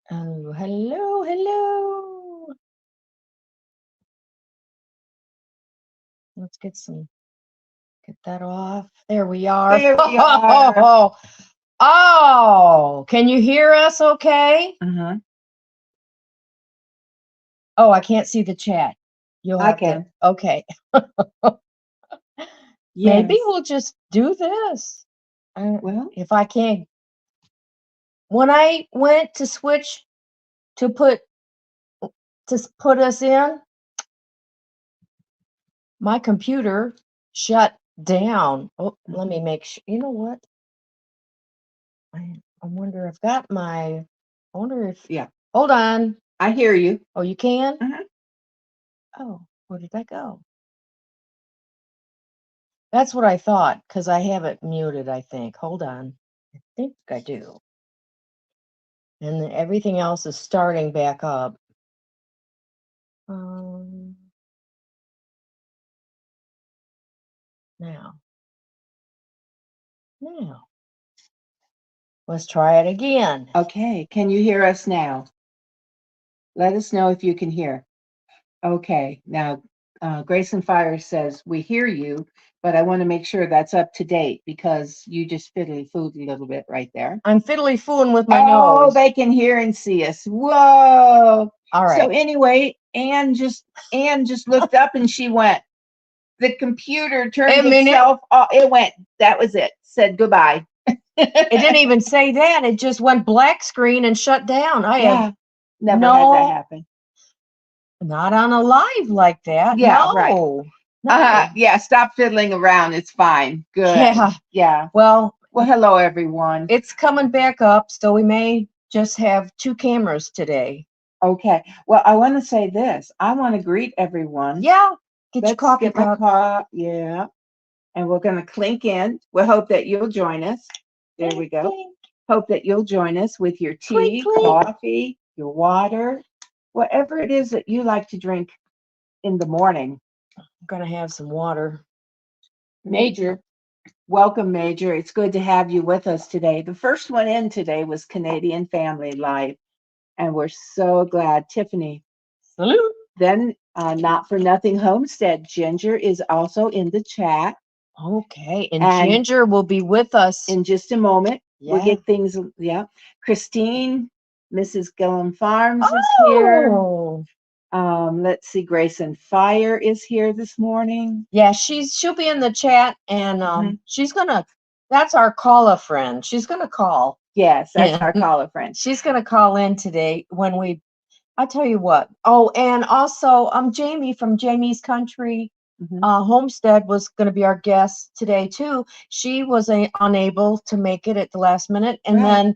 Oh, hello, hello. Let's get that off. There we are. There we are. Oh, can you hear us okay? Uh-huh. Oh, I can't see the chat. You'll I have to. can. Okay. Maybe Yes. we'll just do this. Well, If I can't. When I went to switch to put us in, my computer shut down. Oh, let me make sure. You know what? I wonder if got my. I wonder if. yeah, Hold on. I hear you. Oh, you can? Uh-huh. Oh, where did that go? That's what I thought, because I have it muted, I think. Hold on. I think I do. And then everything else is starting back up. Now. Let's try it again. Okay. Can you hear us now? Let us know if you can hear. Okay. Now, Grace and Fire says, we hear you, but I want to make sure that's up to date because you just fiddly food a little bit right there. I'm fiddly fooling with my Oh, nose. they can hear and see us. Whoa. All right. So anyway, Anne just looked up and she went, the computer turned itself off. It went, that was it. Said goodbye. It didn't even say that. It just went black screen and shut down. I have never had that happen. Not on a live like that. Yeah, no. right. No. Yeah, stop fiddling around. It's fine. Good. Yeah. Yeah. Well, hello, everyone. It's coming back up, so we may just have 2 cameras today. Okay. Well, I want to say this. I want to greet everyone. Yeah. Get your Let's coffee get my cup. cup. Yeah. And we're going to clink in. We hope that you'll join us. There we go. Hope that you'll join us with your tea, Clink, clink. coffee, your water, whatever it is that you like to drink in the morning. I'm going to have some water. Major, welcome, Major. It's good to have you with us today. The first one in today was Canadian Family Life, and we're so glad. Tiffany. Salute. Then, Not for Nothing Homestead, Ginger is also in the chat. Okay, and Ginger will be with us in just a moment. Yeah. We'll get things, yeah. Christine, Mrs. Gillum Farms is here. Let's see, Grace and Fire is here this morning. Yeah, she'll be in the chat, and she's gonna. That's our caller friend. She's gonna call. Yes, that's our caller friend. She's gonna call in today when we. I tell you what. Oh, and also, Jamie from Jamie's Country. Homestead was going to be our guest today too. She was unable to make it at the last minute, and then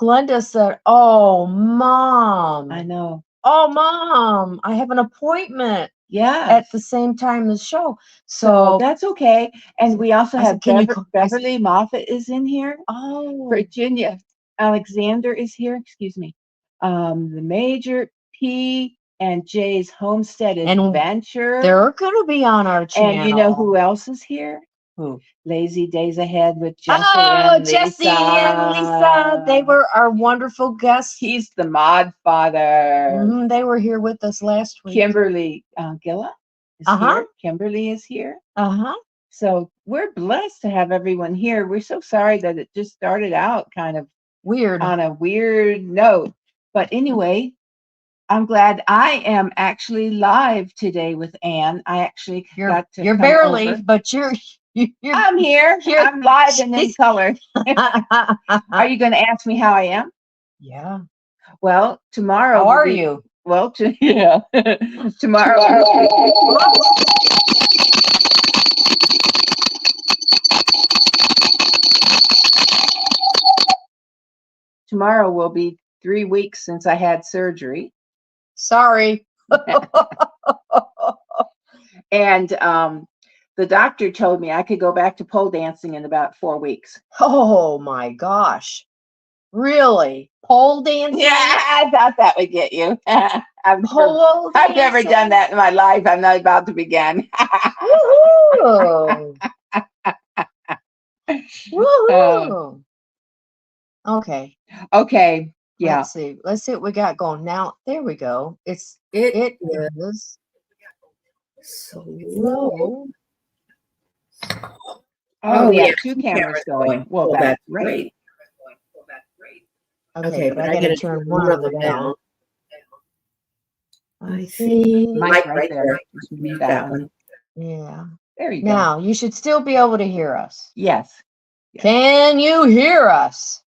Glenda said, "Oh, Mom, I know. Oh, Mom, I have an appointment. Yeah, at the same time as the show." So that's okay. And we also have said, Beverly Moffat is in here. Oh, Virginia Alexander is here. Excuse me. The Major P and J's Homestead Adventure. They're going to be on our channel. And you know who else is here? Who? Lazy Days Ahead with Jesse and Lisa. Jesse and Lisa. They were our wonderful guests. He's the mod father. They were here with us last week. Kimberly Gilla is here. Kimberly is here. So we're blessed to have everyone here. We're so sorry that it just started out kind of weird on a weird note. But anyway, I'm glad I am actually live today with Anne. I actually got to. You're barely, over. But I'm here. I'm live and in color. Are you going to ask me how I am? Yeah. Well, tomorrow. How are you? Well, yeah. Tomorrow. Tomorrow will be 3 weeks since I had surgery. Sorry. And the doctor told me I could go back to pole dancing in about 4 weeks. Oh my gosh. Really? Pole dancing? Yeah, I thought that would get you. I've never done that in my life. I'm not about to begin. Woohoo! Woohoo! Okay. Okay. Yeah. Let's see. Let's see what we got going now. There we go. It It is slow. Oh, we have two cameras going. Well, that's great. okay, but I gotta turn one of them down. I think Mike right there. Just mute that one. Yeah. There you go. Now you should still be able to hear us. Yes. Can you hear us?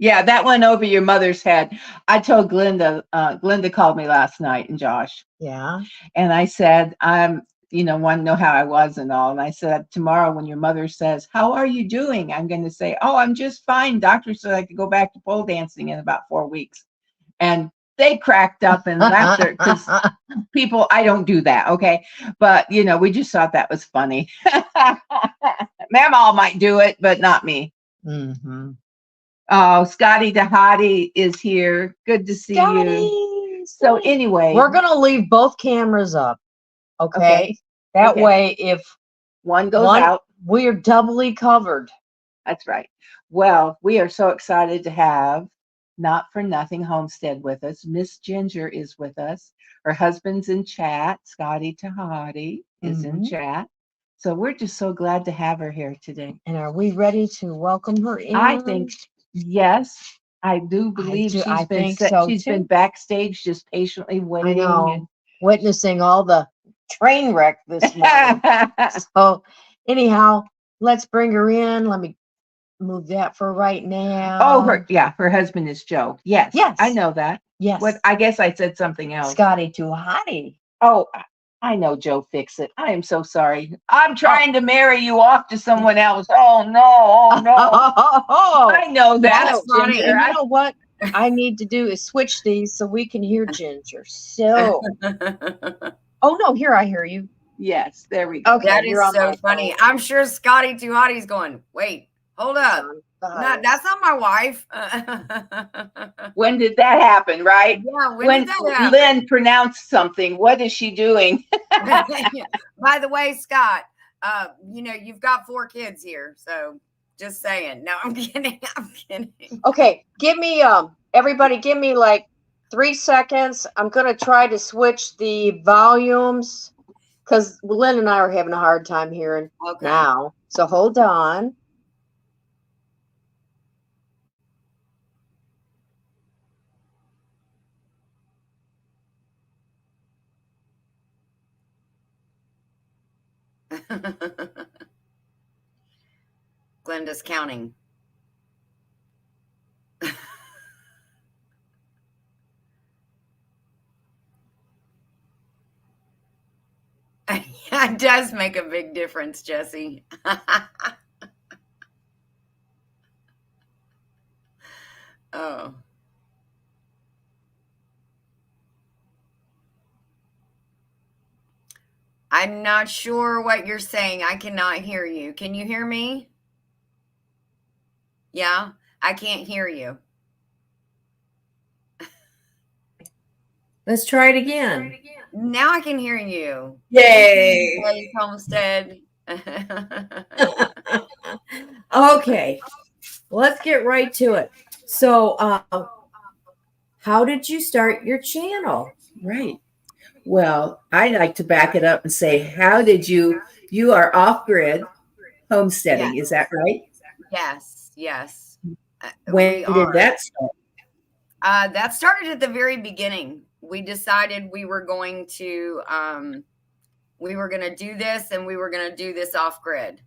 Yeah, that went over your mother's head. I told Glenda, Glenda called me last night, and Josh. Yeah. And I said, want to know how I was and all. And I said, tomorrow when your mother says, how are you doing? I'm going to say, oh, I'm just fine. Doctor said I could go back to pole dancing in about 4 weeks. And they cracked up and laughed because I don't do that. Okay. But, we just thought that was funny. Mamaw might do it, but not me. Mm-hmm. Oh, Scotty the Hottie is here. Good to see you. So anyway, we're going to leave both cameras up. Okay. That way, if one goes out, we are doubly covered. That's right. Well, we are so excited to have Not for Nothing Homestead with us. Miss Ginger is with us. Her husband's in chat. Scotty Tahati is in chat. So we're just so glad to have her here today. And are we ready to welcome her in? I think yes. I do believe she's been backstage just patiently waiting. I know, witnessing all the train wreck this morning. So anyhow, let's bring her in. Let me move that for right now. Oh, her husband is Joe. Yes. I know that. Yes. What I guess I said something else. Scotty Tahati. Oh, I know Joe Fix It. I am so sorry. I'm trying to marry you off to someone else. Oh no, oh no. I know that. That's funny. And you know what I need to do is switch these so we can hear Ginger. So oh no, here I hear you. Yes, there we go. Okay, that is so funny. I'm sure Scotty Tahati's going, wait, hold up. That's not my wife. When did that happen, right? Yeah, when did that happen? Lynn pronounced something. What is she doing? By the way, Scott, you've got 4 kids here, so just saying. No, I'm kidding. I'm kidding. Okay, everybody give me like 3 seconds. I'm gonna try to switch the volumes because Lynn and I are having a hard time hearing now. So hold on. Glenda's counting. It does make a big difference, Jesse. Oh. I'm not sure what you're saying. I cannot hear you. Can you hear me? Yeah, I can't hear you. Let's try it again. Now I can hear you. Yay. Homestead. Okay, let's get right to it. So, how did you start your channel? Right. Well, I like to back it up and say, how did you are off-grid homesteading, Yes. Is that right? Yes. When did that start? That started at the very beginning. We decided we were going to do this, and we were going to do this off-grid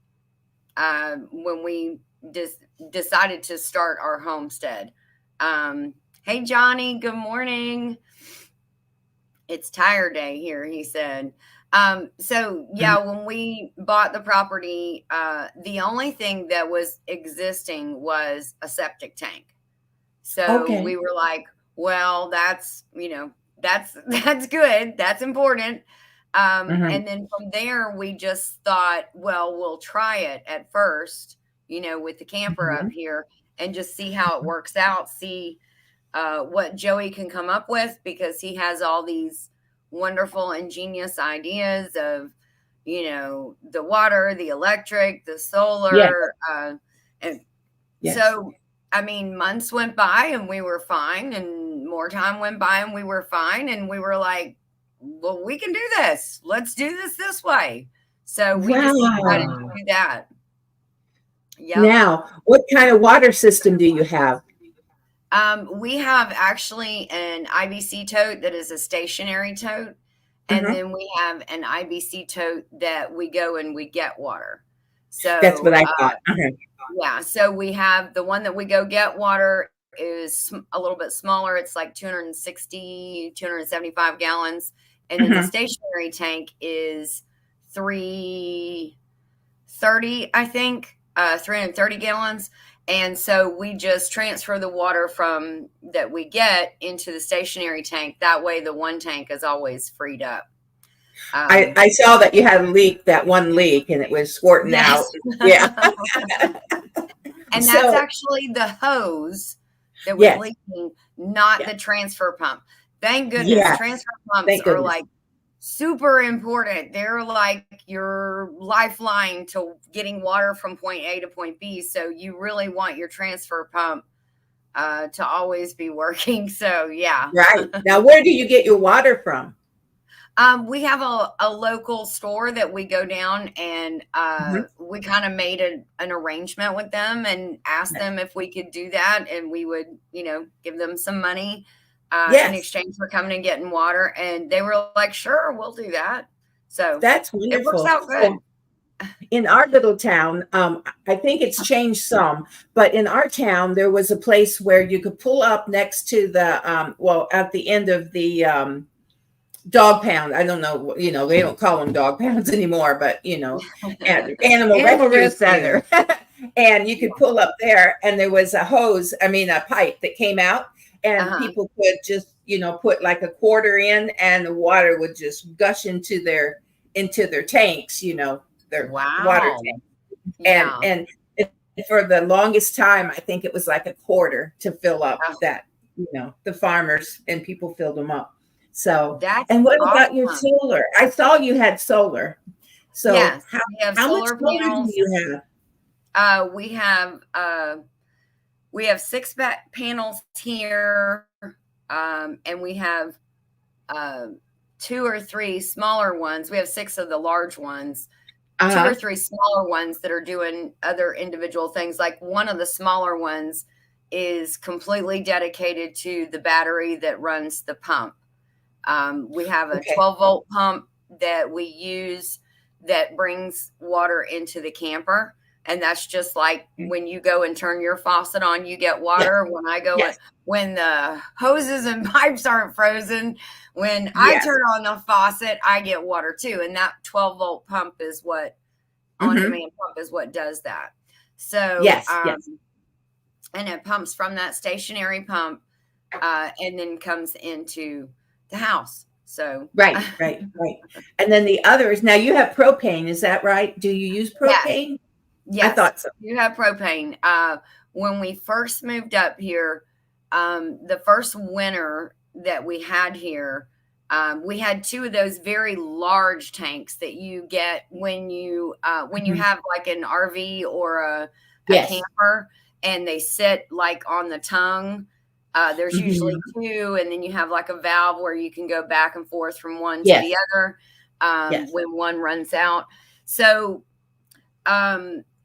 when we decided to start our homestead. Hey, Johnny, good morning. It's tire day here, he said. So yeah, when we bought the property, the only thing that was existing was a septic tank. So we were like, well, that's good. That's important. And then from there, we just thought, well, we'll try it at first, with the camper up here and just see how it works out. See what Joey can come up with, because he has all these wonderful, ingenious ideas of, the water, the electric, the solar. And so I mean, months went by and we were fine, and more time went by and we were fine, and we were like, well, we can do this. Let's do this way. So we just decided to Wow. do that. Yep. Now, what kind of water system do you have? We have actually an IBC tote that is a stationary tote. And Mhm. then we have an IBC tote that we go and we get water. So That's what I thought. Uh-huh. yeah, so we have the one that we go get water is a little bit smaller. It's like 260, 275 gallons. And then the Mhm. stationary tank is 330, I think, 330 gallons. And so we just transfer the water from that we get into the stationary tank. That way the one tank is always freed up. I saw that you had a leak, that one leak, and it was squirting out. Yes. Yeah. And So- that's actually the hose that was Yes. leaking, not Yeah. the transfer pump. Thank goodness. Yes. Transfer pumps Thank are goodness. like super important. They're like your lifeline to getting water from point A to point B. So you really want your transfer pump to always be working. So yeah. Right. Now, where do you get your water from? We have a local store that we go down, and we kind of made an arrangement with them and asked them if we could do that, and we would, give them some money in Yes. exchange for coming and getting water. And they were like, sure, we'll do that. So That's it wonderful. works out good. In our little town, I think it's changed some, but in our town, there was a place where you could pull up next to the, at the end of the dog pound. I don't know, they don't call them dog pounds anymore, but, animal Animal rescue rescue. center. And you could pull up there, and there was a pipe that came out, and people could just, put like a quarter in, and the water would just gush into their tanks, their water Wow. tank. Yeah. And for the longest time, I think it was like a quarter to fill up that, the farmers and people filled them up. So, That's and what about your awesome. solar? I saw you had solar. So Yes, we have how much solar solar panels. do you have? We have 6 panels here, and we have 2 or 3 smaller ones. We have 6 of the large ones, 2 or 3 smaller ones that are doing other individual things. Like one of the smaller ones is completely dedicated to the battery that runs the pump. We have a 12-volt pump that we use that brings water into the camper. And that's just like when you go and turn your faucet on, you get water. When I go, when the hoses and pipes aren't frozen, when I turn on the faucet, I get water too. And that 12-volt pump is what, on-demand pump is what does that. So, and it pumps from that stationary pump and then comes into the house. So right. And then the others, now you have propane, is that right? Do you use propane? Yes, I thought so. You have propane. When we first moved up here, the first winter that we had here, we had 2 of those very large tanks that you get when you have like an RV or a camper, and they sit like on the tongue. There's usually 2, and then you have like a valve where you can go back and forth from one to the other when one runs out. So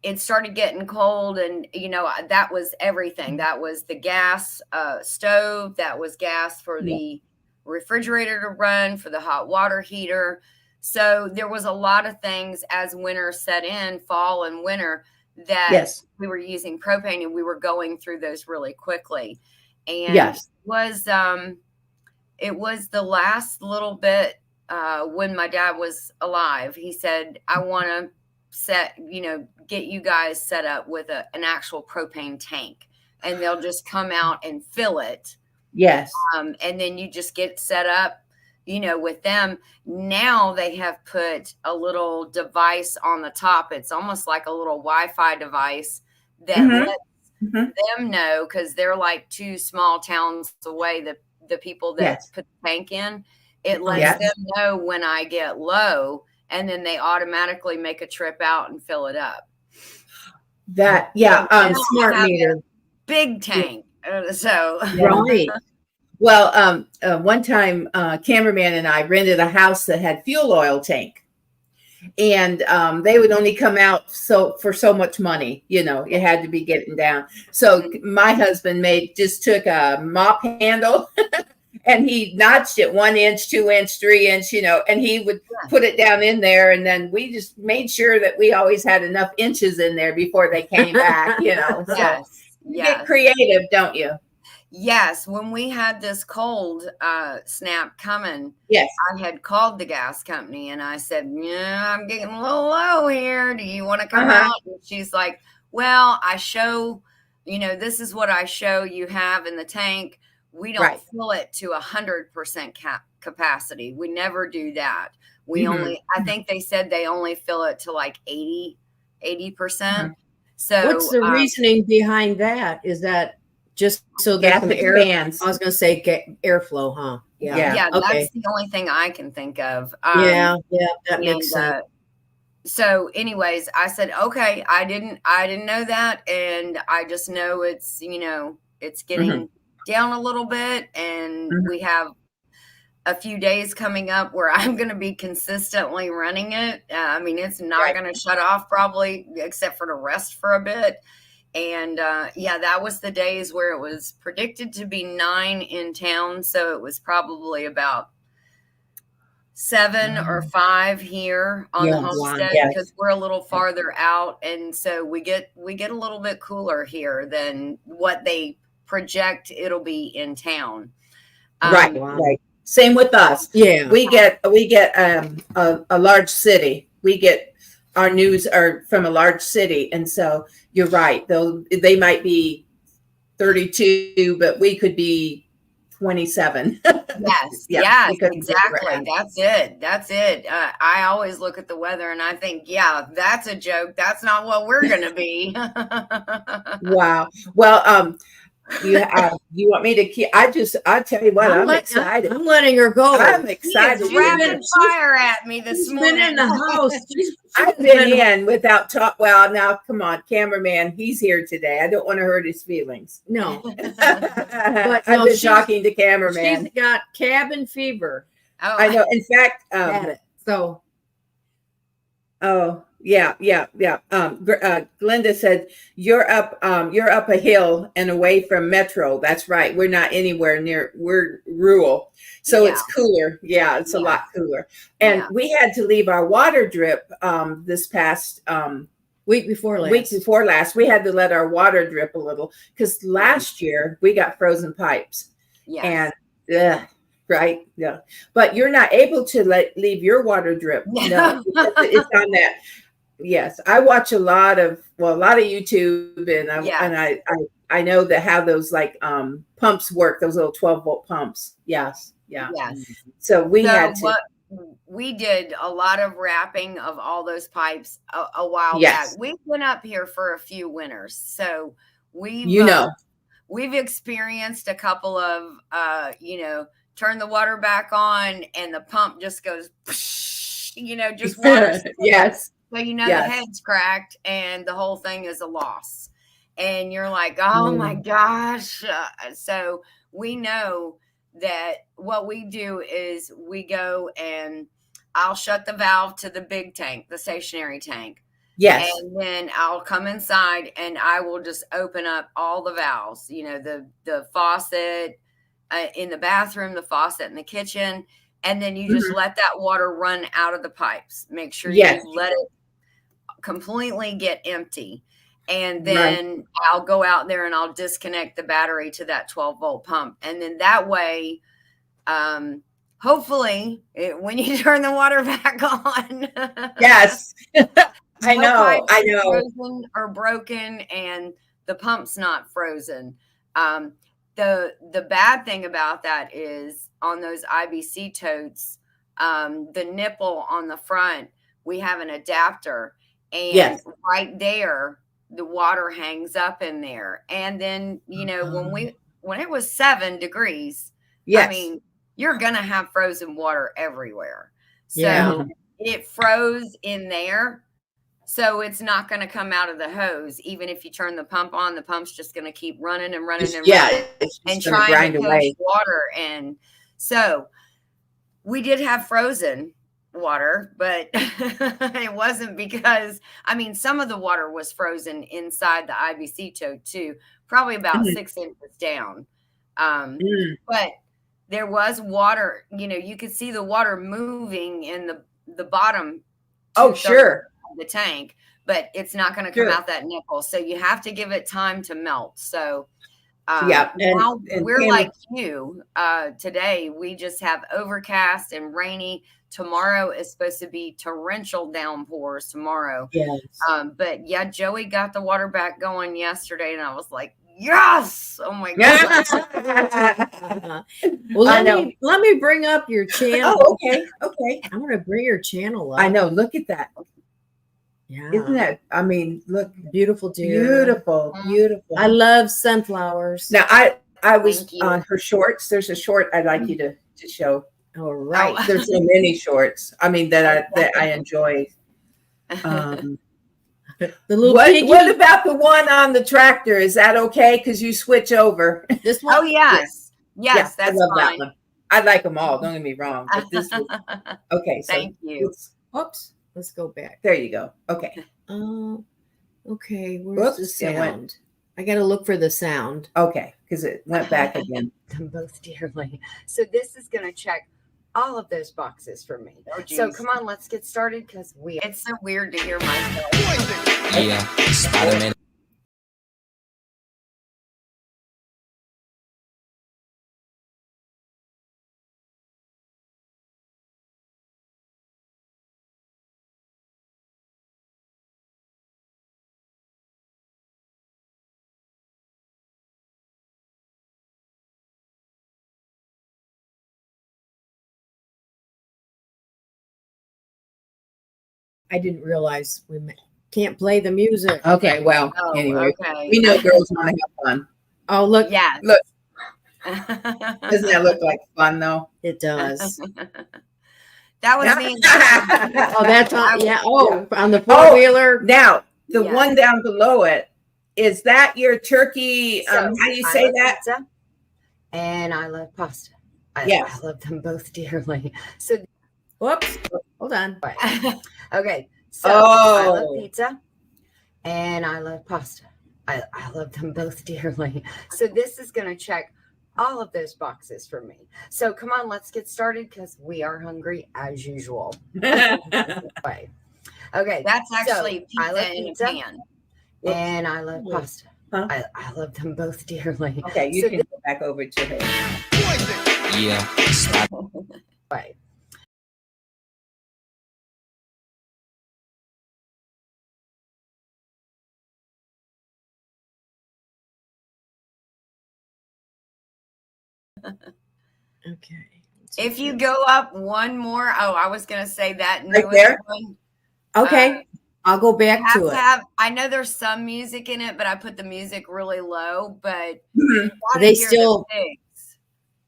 it started getting cold, and that was everything. That was the gas stove, that was gas for the refrigerator to run, for the hot water heater. So there was a lot of things as winter set in, fall and winter, that we were using propane, and we were going through those really quickly. And it was the last little bit when my dad was alive. He said, I want to get you guys set up with an actual propane tank, and they'll just come out and fill it. Yes. And then you just get set up, with them. Now they have put a little device on the top. It's almost like a little Wi-Fi device that lets them know, because they're like 2 small towns away, the people that put the tank in. It lets them know when I get low, and then they automatically make a trip out and fill it up. That smart meter. big tank. So Right. Well, one time, cameraman and I rented a house that had fuel oil tank, and they would only come out for so much money. You know, it had to be getting down. So my husband just took a mop handle and he notched it 1 inch, 2 inch, 3 inch, you know, and he would put it down in there. And then we just made sure that we always had enough inches in there before they came back, you know. So yes, you yes. get creative, don't you? Yes, when we had this cold snap coming, Yes. I had called the gas company and I said, yeah, I'm getting a little low here. Do you want to come out? And she's like, well, this is what I show you have in the tank. We don't fill it to 100% capacity. We never do that. We only, I think they said they only fill it to like 80%. So what's the reasoning behind that? Is that just so that gas expands? I was going to say airflow, huh? Yeah, okay. That's the only thing I can think of. Yeah, that makes sense. So anyways, I said, okay, I didn't know that. And I just know it's, it's getting down a little bit. And we have a few days coming up where I'm going to be consistently running it. I mean, it's not going to shut off probably except for to rest for a bit. And that was the days where it was predicted to be 9 in town. So it was probably about 7 or 5 here on the homestead because we're a little farther out. And so we get a little bit cooler here than what they project it'll be in town. Right. Same with us. Yeah. We get a large city. We get our news are from a large city. And so you're right. They might be 32, but we could be 27. Yes. Yes, exactly. That's it. I always look at the weather and I think, that's a joke. That's not what we're going to be. Wow. Well, you want me to keep? I'll tell you what, I'm excited. I'm letting her go. I'm excited. She's rapid fire at me this morning. Been in the house. I've been in without talk. Well, now come on, cameraman. He's here today. I don't want to hurt his feelings. No, but I've been talking to cameraman. She's got cabin fever. Oh, I know. In fact, so. Oh. Yeah. Glenda said you're up a hill and away from metro. That's right. We're not anywhere near. We're rural, so it's cooler. Yeah, it's a lot cooler. And we had to leave our water drip this past week before last. We had to let our water drip a little because last year we got frozen pipes. Yes. And right. Yeah. But you're not able to leave your water drip. No, it's on that. Yes, I watch a lot of YouTube, and I know that how those pumps work, those little 12-volt pumps. Yes. So we did a lot of wrapping of all those pipes a while back. We've been up here for a few winters, so we've experienced a couple of turn the water back on and the pump just goes, just water. Yes. So the head's cracked and the whole thing is a loss. And you're like, oh my gosh. So we know that what we do is we go and I'll shut the valve to the big tank, the stationary tank. Yes. And then I'll come inside and I will just open up all the valves, the faucet in the bathroom, the faucet in the kitchen. And then you just let that water run out of the pipes. Make sure you let it completely get empty. And then I'll go out there and I'll disconnect the battery to that 12-volt pump. And then that way, hopefully, when you turn the water back on. Yes. I know. Frozen or broken and the pump's not frozen. The bad thing about that is on those IBC totes, the nipple on the front, we have an adapter, and right there, the water hangs up in there. And then, when it was 7 degrees, I mean, you're going to have frozen water everywhere. So it froze in there. So it's not going to come out of the hose. Even if you turn the pump on, the pump's just going to keep running and running and running it's and just gonna trying grind to push away. water. And so we did have frozen water, but it wasn't because, I mean, some of the water was frozen inside the IBC tote too, probably about 6 inches down. But there was water, you know, you could see the water moving in the bottom. Oh, sure. Of the tank, but it's not going to come out that nickel. So you have to give it time to melt. So yeah, now and we're like you. Today we just have overcast and rainy. Tomorrow is supposed to be torrential downpours tomorrow. Yes. But yeah, Joey got the water back going yesterday, and I was like, yes! Oh my god! Well, let me bring up your channel. Oh, okay. I'm gonna bring your channel up. I know. Look at that. Yeah. Isn't that? I mean, look, beautiful, dear. Beautiful. I love sunflowers. Now, I was on her shorts. There's a short I'd like you to show. All right. There's so many shorts. I mean that I enjoy. The little what about the one on the tractor? Is that okay? Because you switch over. This one? Oh yes, yes, I that's love fine. that one. I like them all. Don't get me wrong. But this was, okay. So Thank you. Whoops. Let's go back. There you go. Okay. Okay. Where's the sound? I got to look for the sound. Okay, because it went back again. Them both dearly. So this is going to check all of those boxes for me. Oh, so come on, let's get started because it's so weird to hear myself. Yeah, Spider-Man. I didn't realize we can't play the music. Okay, well, anyway, we know girls want to have fun. Oh, look. Yeah. Look. Doesn't that look like fun, though? It does. That was me. Oh, that's on. Yeah. Oh, on the four-wheeler. Now, the one down below it, is that your turkey? How do you say that? Pizza, and I love pasta. I love them both dearly. So, whoops. Hold on. Okay. So I love pizza and I love pasta. I love them both dearly. So this is going to check all of those boxes for me. So come on, let's get started because we are hungry as usual. Okay. That's actually pizza in a pan. And I love pasta. I love them both dearly. Okay, you can go back over to her. Yeah. Right. Okay. If you go up one more, I was going to say that right there. One, okay, I'll go back to it. I know there's some music in it, but I put the music really low. But they still. The pigs.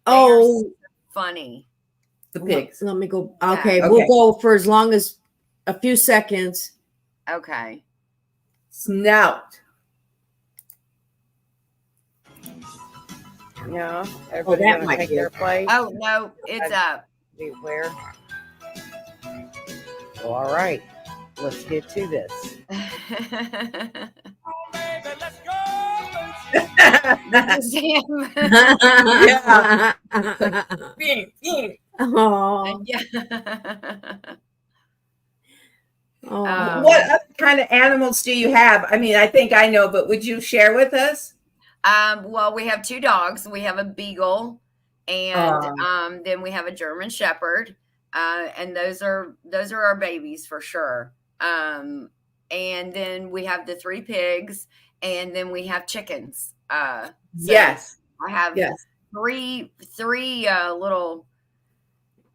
Oh, so funny. The pigs. Let me go. Okay, we'll go for as long as a few seconds. Okay. Snout. Yeah. That might take be their place. Oh no, it's up. Beware. Well, all right. Let's get to this. Yeah. Oh. Yeah. Oh. What other kind of animals do you have? I mean, I think I know, but would you share with us? Well, we have 2 dogs. We have a beagle, and then we have a German Shepherd, and those are our babies for sure. And then we have the 3 pigs, and then we have chickens. Yes, I have three little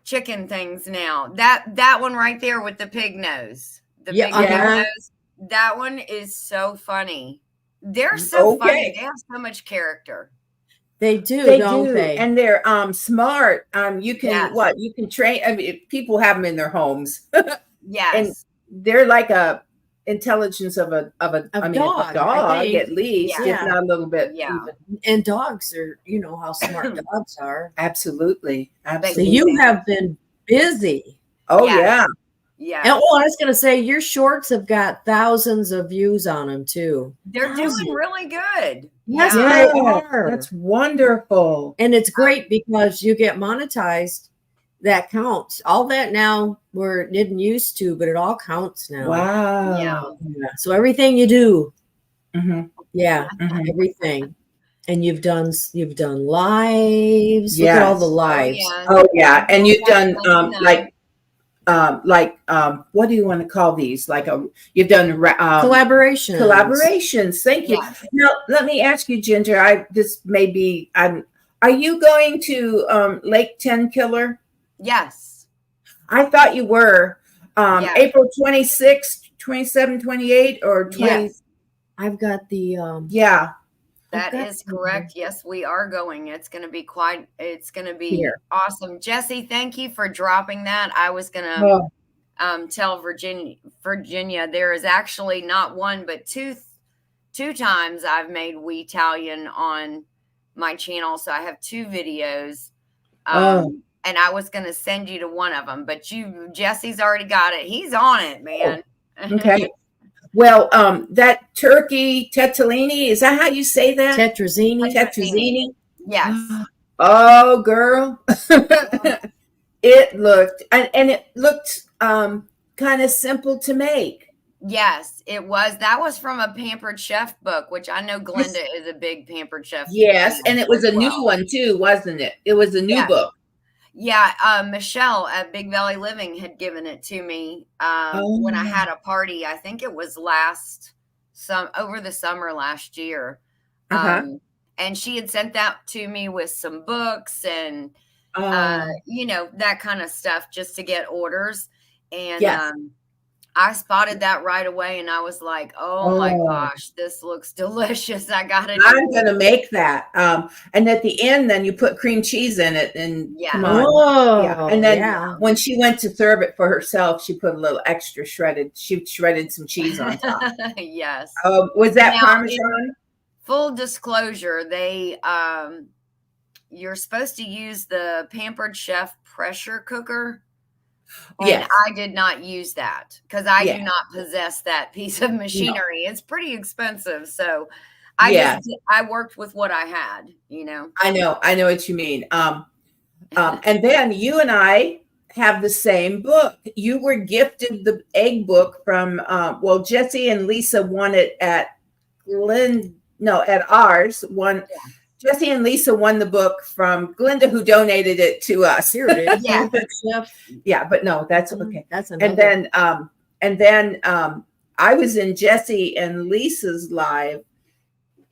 chicken things now. That one right there with the pig nose, the big pig nose. That one is so funny. They're so funny. They have so much character. They do, don't they? And they're smart. You can you can train. I mean, people have them in their homes. Yes. And they're like a intelligence of a A a dog, I dog think. at least, Yeah. if not a little bit. Yeah. Even. And dogs are, you know how smart dogs are. Absolutely, So absolutely. you have been busy. Oh Yes. yeah. Yeah. And oh, I was gonna say your shorts have got thousands of views on them too. They're doing really good. Yes, Yeah. they are. That's wonderful. And it's great because you get monetized. That counts. All that now where it didn't used to, but it all counts now. Wow. Yeah. So everything you do, Mhm, yeah, mhm. everything. And you've done lives. Look at all the Yes. lives. Yeah. Oh yeah, and you've done Yeah. like what do you want to call these? Like you've done Collaborations. collaborations. Thank you. Yes. Now let me ask you, Ginger. Are you going to Lake 10 Killer? Yes. I thought you were. Yes. April 26th, 27, 28, or 20. Yes. I've got the Yeah. That Okay. is correct. Yes, we are going. It's going to be it's going to be Here. awesome. Jesse, thank you for dropping that. I was going to Oh, tell Virginia, there is actually not one, but two times I've made Weetalian on my channel. So I have 2 videos. And I was going to send you to one of them, but Jesse's already got it. He's on it, man. okay. Well, that turkey tettolini, is that how you say that? Tetrazzini. Tetrazzini. Yes. Oh, girl. It looked and it looked kind of simple to make. Yes, it was. That was from a Pampered Chef book, which I know Glenda is a big Pampered Chef. Yes, and it was as a new well. one too, wasn't it? It was a new Yes. book. Yeah, Michelle at Big Valley Living had given it to me when I had a party. I think it was over the summer last year. And she had sent that to me with some books and that kind of stuff just to get orders. And Yes. I spotted that right away, and I was like, "Oh my gosh, this looks delicious! I gotta." I'm gonna make that. And at the end, then you put cream cheese in it, and come on. Oh, Yeah. And then when she went to serve it for herself, she put a little extra she shredded some cheese on top. Yes. Was that Now, Parmesan? Full disclosure, you're supposed to use the Pampered Chef pressure cooker. And Yes. I did not use that because I do not possess that piece of machinery. No. It's pretty expensive. So I worked with what I had, I know what you mean. And then you and I have the same book. You were gifted the egg book from Jesse and Lisa won it at ours. Jesse and Lisa won the book from Glenda, who donated it to us. Here it is. Yeah. Yeah, but no, that's okay. That's another. And then I was in Jesse and Lisa's live,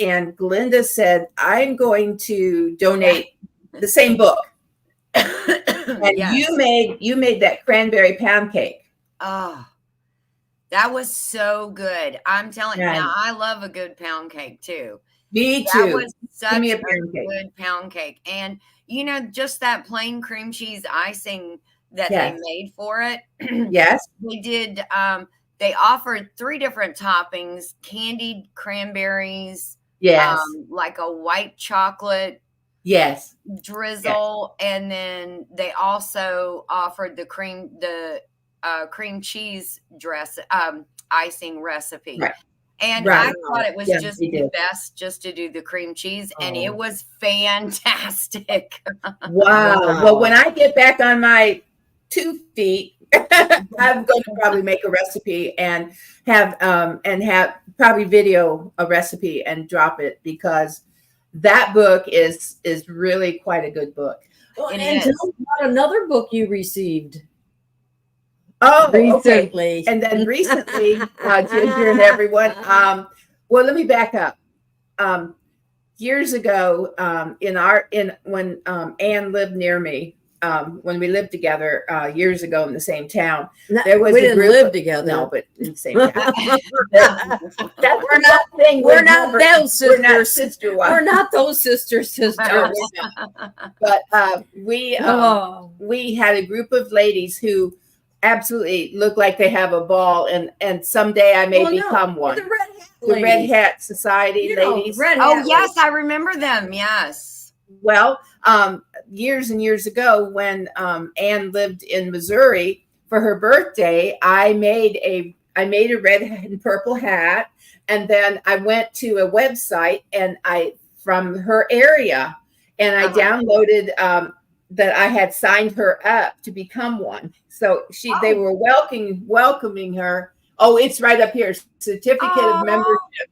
and Glenda said, "I'm going to donate the same book." And you made that cranberry pound cake. Oh, that was so good. I'm telling you, now I love a good pound cake too. Me too. That was such a good pound cake. And, just that plain cream cheese icing that they made for it. Yes. They did. They offered 3 different toppings, candied cranberries. Yes. Like a white chocolate. Yes. Drizzle. Yes. And then they also offered the cream cheese icing recipe. Right. And I thought it was just the best just to do the cream cheese. And it was fantastic. Wow. Well, when I get back on my 2 feet, I'm going to probably make a recipe and have probably video a recipe and drop it, because that book is really quite a good book. Well, and tell me about another book you received. Oh, recently. Okay. And then recently, Ginger and everyone. Well, let me back up. Years ago, when Anne lived near me, when we lived together years ago in the same town, there was we didn't live together. No, but in the same town. We're not saying we're not those sisters. We're not sister wives. We're not those sisters. But we had a group of ladies who absolutely look like they have a ball, and someday I may Well, no, become one. The red hat The Red ladies. Hat Society You know, ladies. red Oh hat yes, I remember them. Yes. Well, years and years ago, when Anne lived in Missouri for her birthday, I made a red and purple hat, and then I went to a website and from her area, and I downloaded that I had signed her up to become one. So they were welcoming her. Oh, it's right up here, certificate of membership.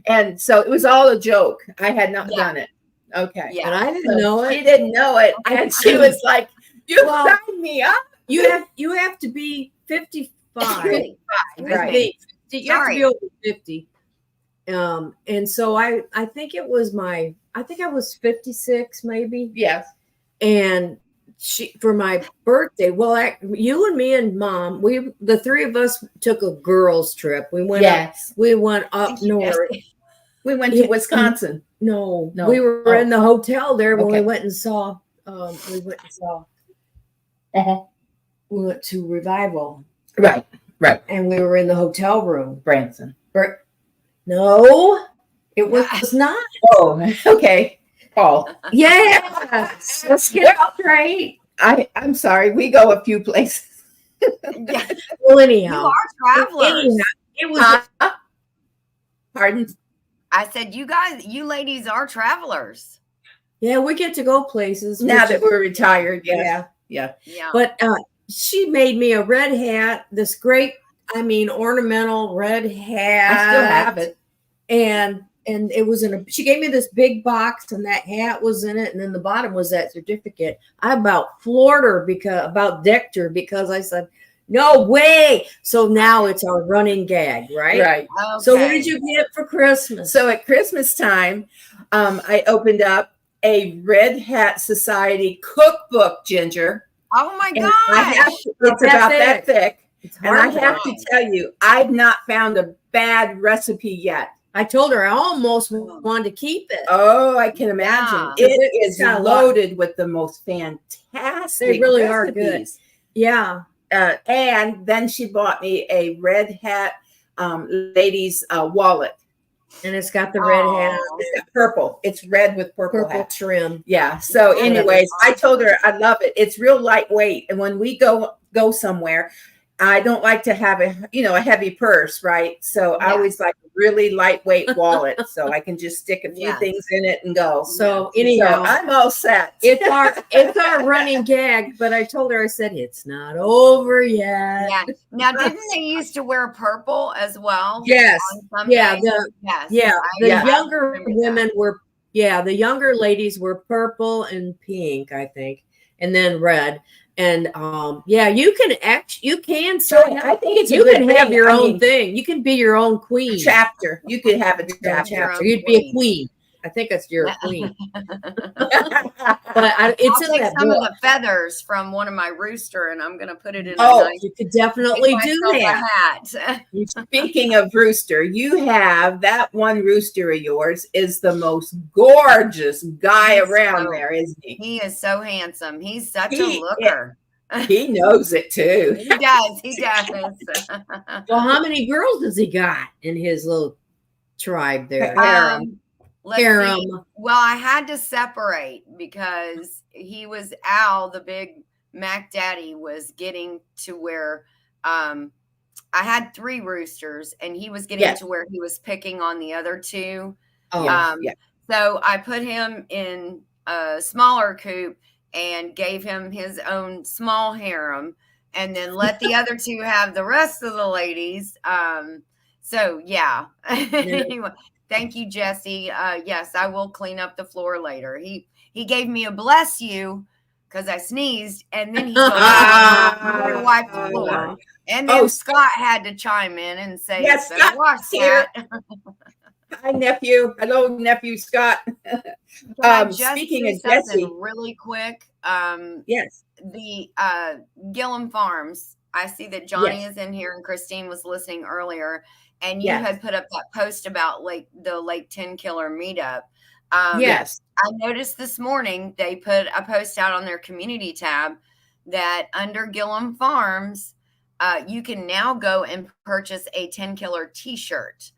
And so it was all a joke. I had not done it. Okay. Yeah. And I didn't know it. She didn't know it. And she was like, you signed me up. You have to be 55. 55, Right. You have to be over 50. And so I think I was 56 maybe. Yes. And for my birthday, well, you and me and Mom, the three of us took a girls trip. We went up north. We went to Wisconsin. No, we were in the hotel there when we went and saw. We went to Revival. Right. And we were in the hotel room. Branson. No, it was not. Oh, okay. Paul. Yeah. Let's get it straight. I'm sorry. We go a few places. Yeah. Well, anyhow. You are travelers. It was. Pardon? I said, you ladies are travelers. Yeah, we get to go places. Now that we're retired. Yes. Yeah. But she made me a red hat, this great, ornamental red hat. I still have it. And it was she gave me this big box, and that hat was in it. And then the bottom was that certificate. I about floored her decked her because I said, no way. So now it's our running gag, right? Right. Okay. So what did you get for Christmas? So at Christmas time, I opened up a Red Hat Society cookbook, Ginger. Oh my And gosh. it's about that thick. And I hard have to tell you, I've not found a bad recipe yet. I told her I almost wanted to keep it. Oh, I can imagine. Yeah. It is got a lot. loaded with the most fantastic They really recipes. are good. Yeah. And then she bought me a Red Hat ladies wallet. And it's got the red hat. It's purple. It's red with purple hat. trim. Yeah. So anyways, I told her I love it. It's real lightweight. And when we go somewhere, I don't like to have a heavy purse, right? So I always like a really lightweight wallet so I can just stick a few things in it and go. So anyhow, so I'm all set. It's our running gag, but I told her, I said, it's not over yet. Yeah. Now, didn't they used to wear purple as well? Yes. On some Yeah. days? Yes. The I younger remember women that. were, the younger ladies were purple and pink, I think, and then red. And you can So I think it's you a good can have thing. your I own mean, thing. You can be your own queen. chapter. You could have a chapter. Your You'd own be a queen. queen. I think it's your queen. But But it's I'll in take that some book. of the feathers from one of my rooster, and I'm going to put it in Oh, a nice You could definitely make do myself that. a hat. speaking of rooster, you have that one rooster of yours is the most gorgeous guy He's around so- there, isn't he? He is so handsome. He's such a He- looker. He knows it too. He does. He does. Well, how many girls has he got in his little tribe there? Let's Harem. see. Well, I had to separate because Al, the big Mac Daddy, was getting to where I had 3 roosters, and he was getting to where he was picking on the other 2. Oh, So I put him in a smaller coop and gave him his own small harem, and then let the other 2 have the rest of the ladies. So yeah. Anyway, thank you, Jesse. Yes, I will clean up the floor later. He gave me a bless you because I sneezed, and then he told me to wipe the floor. And then Scott had to chime in and say, Yes, "Better watch here. that." Hi, nephew. Hello, nephew Scott. Speaking of Jesse, really quick. yes, The Gillum Farms. I see that Johnny is in here, and Christine was listening earlier, and you had put up that post about the Lake 10 Killer meetup. yes. I noticed this morning they put a post out on their community tab that under Gillum Farms, you can now go and purchase a 10 killer t-shirt.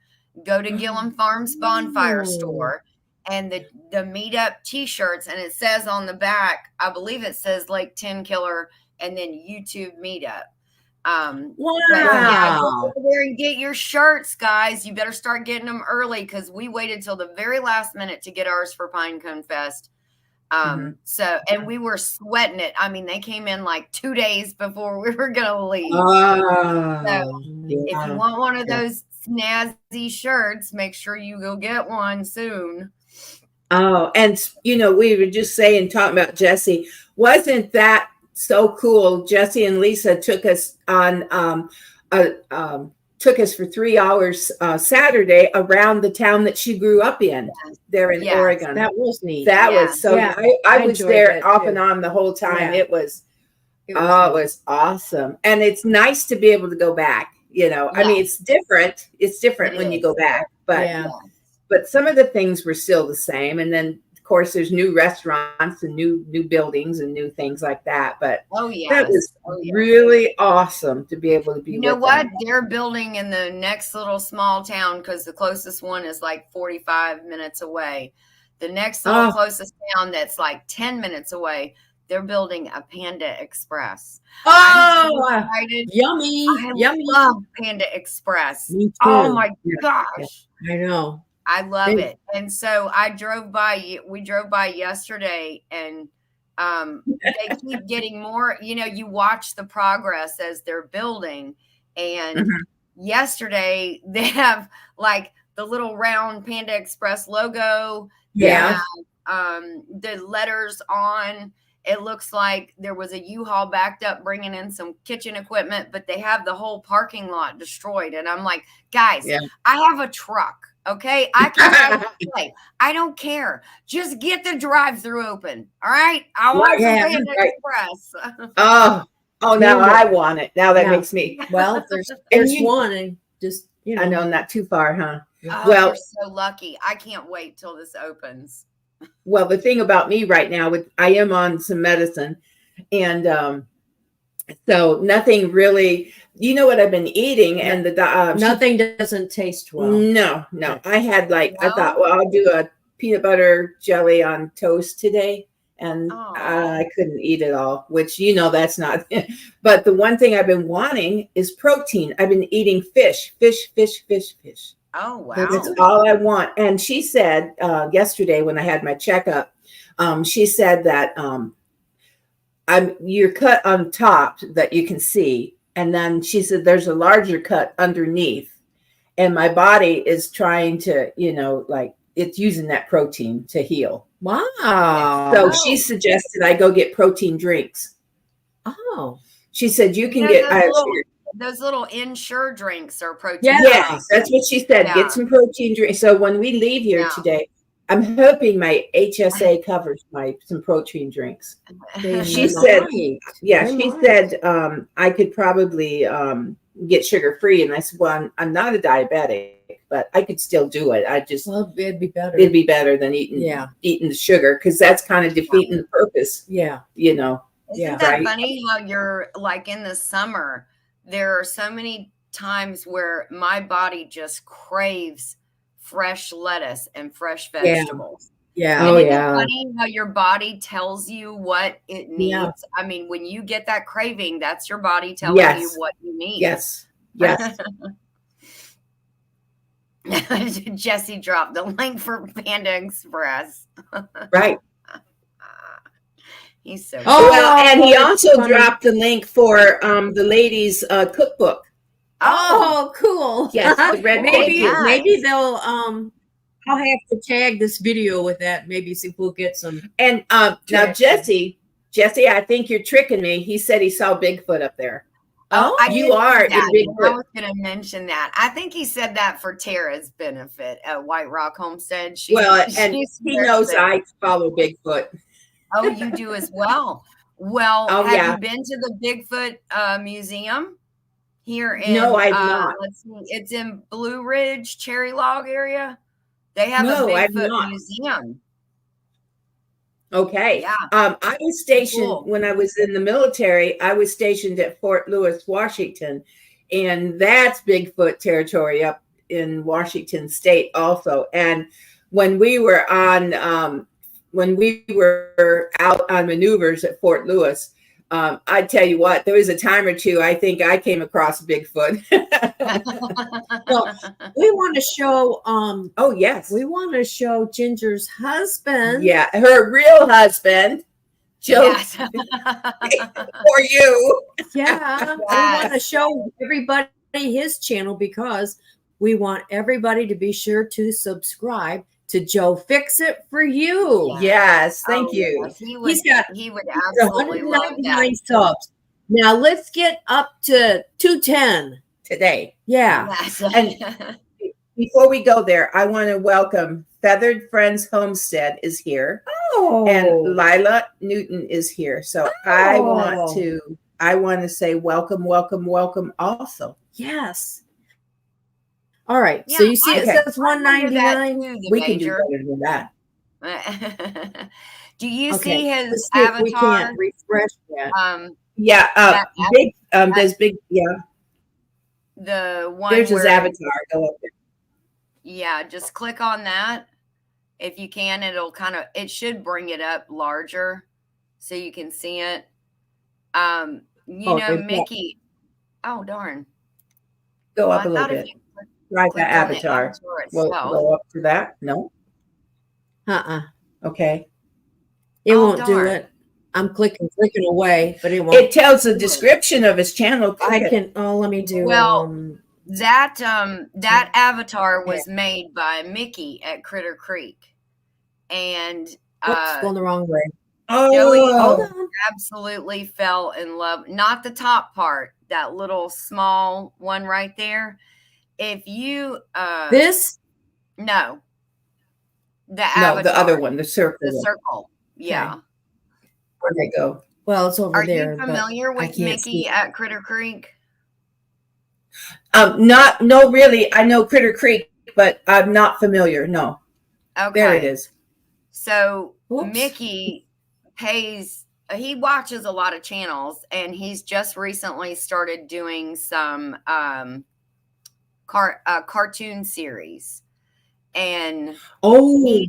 Go to Gillum Farms Bonfire Store, and the meetup t-shirts, and it says on the back, I believe it says like 10 killer and then YouTube meetup. Wow. Yeah, go there and get your shirts, guys. You better start getting them early, because we waited till the very last minute to get ours for Pinecone Fest. So, and we were sweating it. I mean, they came in like 2 days before we were gonna leave. So if you want one of those snazzy shirts, make sure you go get one soon. Oh, and we were just talking about Jesse. Wasn't that so cool? Jesse and Lisa took us on took us for 3 hours Saturday around the town that she grew up in there in Oregon. That was neat. That was so. Yeah. I was there that off too. and on the whole time. Yeah. It was awesome, and it's nice to be able to go back. I mean, it's different. It's different when you go back, but some of the things were still the same. And then, of course, there's new restaurants and new buildings and new things like that. But that was really awesome to be able to be. You know what? They're building in the next little small town, because the closest one is like 45 minutes away. The next little closest town that's like 10 minutes away, they're building a Panda Express. Oh, I'm so excited. Yummy. I love Panda Express. Me too. Oh my gosh. I know. I love it. And so we drove by yesterday, and they keep getting more, you watch the progress as they're building. And yesterday they have like the little round Panda Express logo. Yeah. The letters on. It looks like there was a U-Haul backed up bringing in some kitchen equipment, but they have the whole parking lot destroyed. And I'm like, guys, I have a truck. Okay. I can play. I don't care. Just get the drive-through open. All right. I want some Panda Express. Now I want it. Now that makes me. Well, there's one, and just, I know, not too far, huh? Oh, well, you're so lucky. I can't wait till this opens. Well, the thing about me right now, I am on some medicine, and so nothing really. You know what I've been eating, and nothing doesn't taste well. No. I had I thought, well, I'll do a peanut butter jelly on toast today, and I couldn't eat it all. Which that's not. But the one thing I've been wanting is protein. I've been eating fish. Oh, wow. That's all I want. And she said yesterday when I had my checkup, she said that you're cut on top that you can see. And then she said there's a larger cut underneath. And my body is trying to, it's using that protein to heal. Wow. So she suggested I go get protein drinks. Oh. She said you can get those little Ensure drinks are protein. Yes, that's what she said. Yeah. Get some protein drinks. So when we leave here today, I'm hoping my HSA covers some protein drinks. She said, she said I could probably get sugar free, and I said, well, I'm not a diabetic, but I could still do it. It'd be better. It'd be better than eating the sugar, because that's kind of defeating the purpose. Yeah, Isn't that funny how you're like in the summer? There are so many times where my body just craves fresh lettuce and fresh vegetables. Yeah. And isn't it funny how your body tells you what it needs? Yeah. I mean, when you get that craving, that's your body telling you what you need. Yes. Jesse dropped the link for Panda Express. Right. He's so and he also dropped the link for the ladies' cookbook. Oh, cool. Yes, the red maybe they'll I'll have to tag this video with that. Maybe see if we'll get some. And now Jesse, I think you're tricking me. He said he saw Bigfoot up there. Oh, you are. I was going to mention that. I think he said that for Tara's benefit at White Rock Homestead. He knows I follow Bigfoot. Oh, you do as well. Well, have you been to the Bigfoot museum here in? No, I've not. Let's see, it's in Blue Ridge, Cherry Log area. They have a Bigfoot museum. Okay. Yeah. I was stationed Cool. when I was in the military. I was stationed at Fort Lewis, Washington, and that's Bigfoot territory up in Washington State also. And when we were out on maneuvers at Fort Lewis, I tell you what, there was a time or two I think I came across Bigfoot. Well, we want to show Oh yes, we want to show Ginger's husband. yeah, her real husband, Joe, Yes. for you. Yeah, we Yes. want to show everybody his channel because we want everybody to be sure to subscribe to Joe Fix It for You. Yes, thank Oh, you. yes. He would, He would He's absolutely love 199 that. subs. Now let's get up to 210. Today. Yeah. Yes. And before we go there, I want to welcome Feathered Friends Homestead is here, Oh. and Lila Newton is here. So I Oh. want to say welcome, welcome, welcome also. Yes. All right. Yeah, So you see, okay. it says 199. We can do better than that. Do you Okay. see his Let's see if we avatar? can't refresh that. Yeah, That big. There's big. Yeah, The one there's his where, avatar. Go up there. yeah, just click on that. If you can, it should bring it up larger so you can see it. You Oh, know, they've got- Mickey. Oh, darn. Go Well, up I a little thought if bit. you Try clicked that on the avatar. We'll itself. go up to that. No. Okay. It Oh, won't do darn. it. I'm clicking away, but it won't. It tells the description of his channel. I Click it. can. Oh, let me do. Well, that avatar was made by Mickey at Critter Creek, and Whoops, going the wrong way. Joey Oh, Hold on. absolutely fell in love. Not the top part, that little small one right there. If you This. no, the no, avatar, the other one, the circle. the one. circle, yeah. Where'd they go? Well, it's over Are there. you but familiar I with can't Mickey see. at Critter Creek? No, really. I know Critter Creek, but I'm not familiar. No. Okay, There it is. So Whoops. Mickey he watches a lot of channels, and he's just recently started doing some cartoon series, and Oh,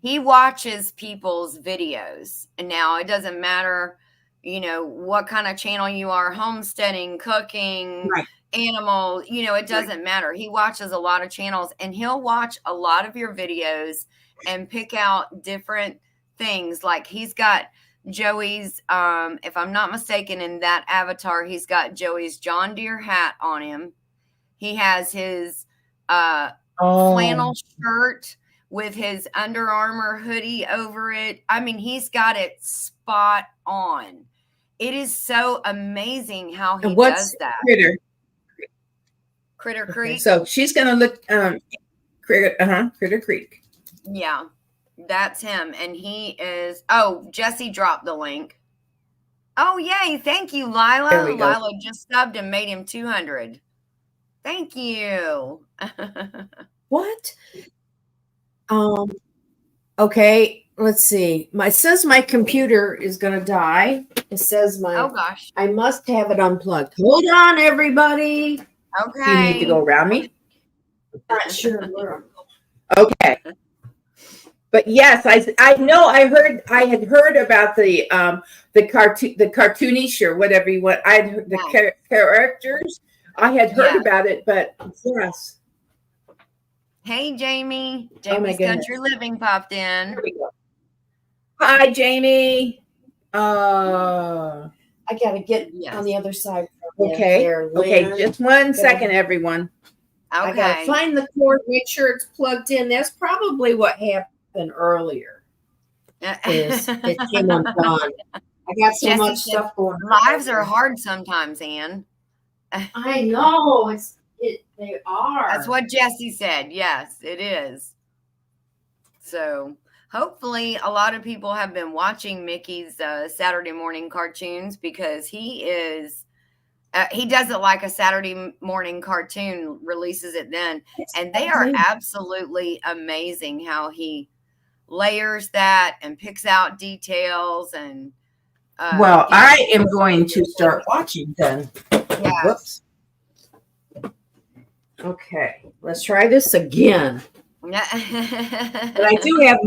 he watches people's videos. And now it doesn't matter, what kind of channel you are, homesteading, cooking, right. animal, it doesn't matter. He watches a lot of channels, and he'll watch a lot of your videos and pick out different things. Like he's got Joey's, if I'm not mistaken, in that avatar, he's got Joey's John Deere hat on him. He has his flannel shirt with his Under Armour hoodie over it. I mean, he's got it spot on. It is so amazing how he does that. Critter Creek. So she's gonna look. Critter Creek. Yeah, that's him, and he is. Oh, Jesse dropped the link. Oh, yay! Thank you, Lila. There we go. Lila just subbed and made him 200. Thank you. What? Okay, let's see. It says my computer is gonna die. It says Oh gosh. I must have it unplugged. Hold on, everybody. Okay. You need to go around me. Not sure where. Okay. But yes, I know I had heard about the cartoonish or whatever you want. I had the characters. I had heard about it, but yes. Hey, Jamie. Oh my Jamie's goodness. Country Living popped in. Here we go. Hi, Jamie. I gotta get Yes. on the other side. From you Okay. there, Okay, Lynn. just 1 second, everyone. I gotta Okay. find the cord, make sure it's plugged in. That's probably what happened earlier. Is it came undone. I got so Jesse much said, stuff going on. Lives are hard sometimes, Ann. I know. They are. That's what Jesse said. Yes, it is. So hopefully a lot of people have been watching Mickey's Saturday morning cartoons, because he does it like a Saturday morning cartoon, releases it then. And they are absolutely amazing how he layers that and picks out details and. Well, I am going to start watching then. Yeah. Whoops. Okay, let's try this again. But I do have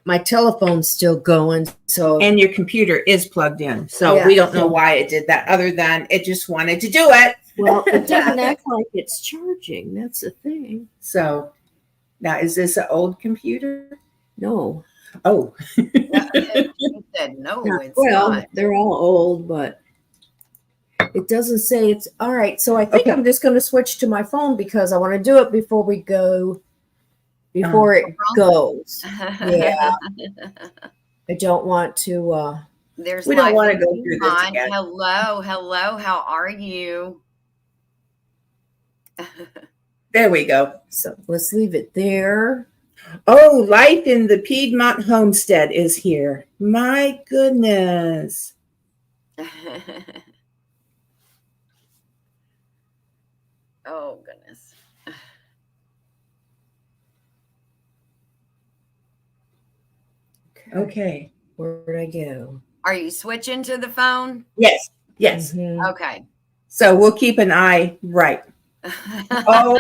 my telephone still going, so And your computer is plugged in. So Yeah. we don't know why it did that other than it just wanted to do it. well, it doesn't act like it's charging. That's the thing. So now, is this an old computer? No, Oh, He said no, it's well, not. they're all old, but it doesn't say it's all right. So I think Okay. I'm just going to switch to my phone because I want to do it before we go. Before it goes, yeah. I don't want to. There's We don't Life wanna in go through this Yukon. again. Hello, how are you? there we go. So let's leave it there. Oh, life in the Piedmont homestead is here. My goodness. Oh goodness. Okay. Where did I go? Are you switching to the phone? Yes. Yes. Mhm. Okay. So we'll keep an eye right. Oh,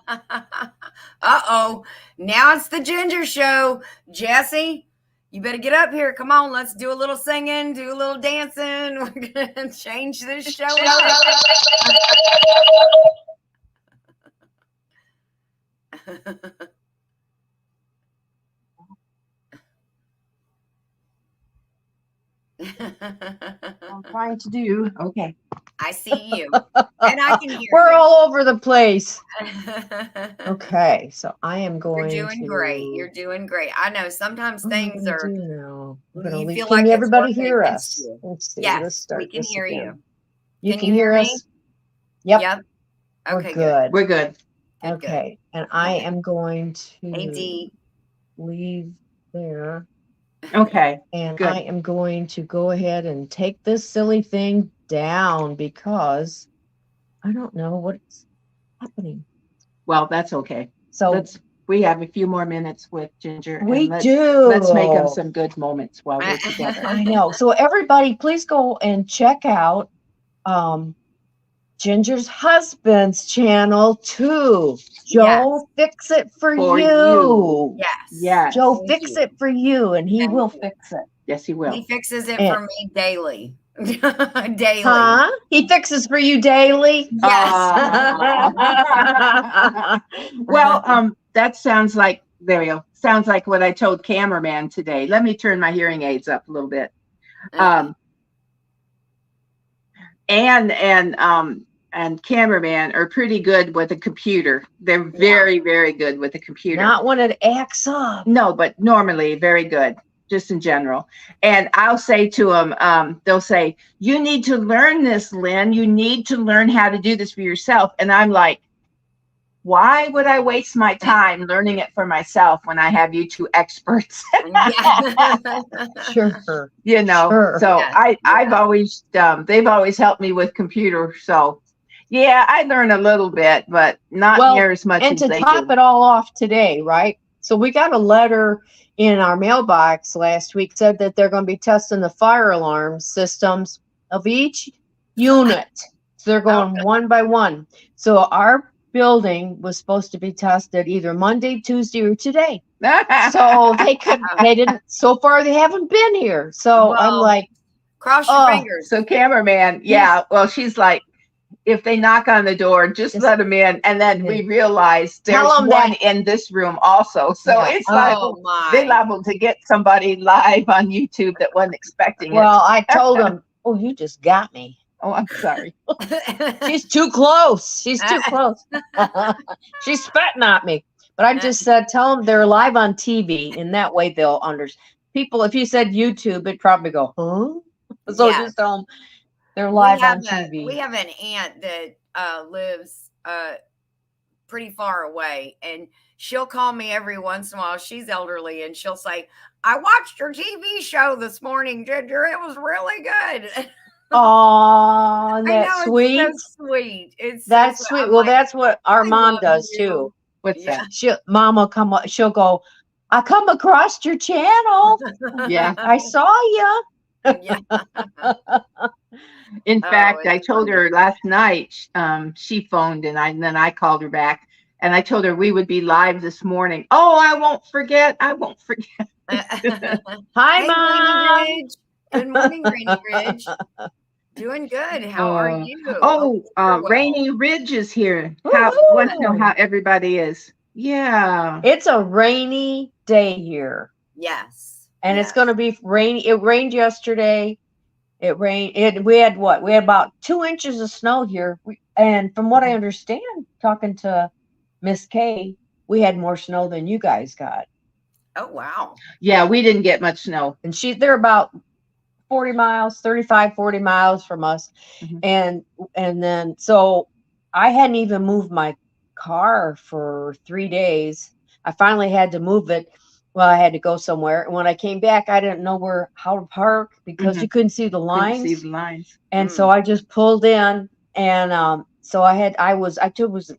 Uh-oh. Now it's the Ginger Show. Jesse, you better get up here. Come on, let's do a little singing, do a little dancing. We're going to change this show up. I'm trying to do. Okay. I see you. And I can hear We're you. all over the place. Okay, so I am going You're doing to. great. You're doing great. I know sometimes What am I things gonna are. do now? I'm gonna You leave- feel Can like it's everybody working hear against us? you. Let's see. Yes, Let's start we can this hear again. you. You Can can you hear hear me? us? Yep. Yep. We're Okay, good. we're good. Good, good. Okay, and I am going Hey, to Dee. leave there, Okay. and Good. I am going to go ahead and take this silly thing down because I don't know what's happening. Well, that's okay. So We have a few more minutes with Ginger. And we let's, do. Let's make them some good moments while we're together. I know. So everybody, please go and check out Ginger's husband's channel too. Joe, fix it for you. Yes. Yes. Joe, Thank fix you. it for you, and he Thank will you. fix it. Yes, he will. He fixes it And- for me daily. Daily. Huh? He fixes for you daily. Yes. Well, that sounds like, there we go. Sounds like what I told cameraman today. Let me turn my hearing aids up a little bit. And cameraman are pretty good with a computer. They're very, very good with a computer. Not when it acts up. No, but normally very good, just in general. And I'll say to them, they'll say, you need to learn this, Lynn. You need to learn how to do this for yourself. And I'm like, why would I waste my time learning it for myself when I have you two experts? Sure. You know, Sure. so Yes. I've always, they've always helped me with computer. So yeah, I learn a little bit, but not Well, near as much And as to they top do. it all off today, right? So we got a letter in our mailbox last week said that they're going to be testing the fire alarm systems of each unit. So they're going one by one. So our building was supposed to be tested either Monday, Tuesday, or today. So they didn't, so far they haven't been here. So I'm Well, like, Cross your Oh, fingers. So cameraman, yeah, well, she's like, if they knock on the door, just let them in. And then we realize Tell there's 'em one that- in this room also. So Yeah. it's like, Oh they're my. liable to get somebody live on YouTube that wasn't expecting well, I told them, oh, you just got me. it. Oh, I'm sorry. She's too close. She's too close. She's spitting at me. But I just said, tell them they're live on TV, and that way they'll understand. People, if you said YouTube, it'd probably go, huh? So Yeah. just tell them they're live we have on TV. We have an aunt that lives pretty far away, and she'll call me every once in a while. She's elderly, and she'll say, I watched your TV show this morning, Ginger. It was really good. Oh, I that's know, sweet. It's so sweet. It's so That's sweet. sweet. I'm well, like, that's what our I mom love does you. too. What's Yeah. that? Mom will come up, she'll go, I come across your channel. Yeah. I saw you. Yeah. In Oh, fact, I it's told funny. her last night, she phoned and then I called her back and I told her we would be live this morning. Oh, I won't forget. I won't forget. Hi, Hey, Rainy Mom. Ridge. Good morning, Rainy Ridge. Doing good. How are you? Hope you're well. Rainy Ridge is here. Want to know Woohoo. how everybody is? Yeah. It's a rainy day here. Yes. And it's yes. going to be rainy. It rained yesterday. It rained. We had what? We had about 2 inches of snow here. And from what I understand, talking to Miss Kay, we had more snow than you guys got. Oh, wow. Yeah, we didn't get much snow. And they're about 40 miles, 35, 40 miles from us. Mhm. And then, so I hadn't even moved my car for 3 days. I finally had to move it. Well, I had to go somewhere. And when I came back, I didn't know how to park because you couldn't see the Couldn't lines. see the lines. And so I just pulled in, and so I was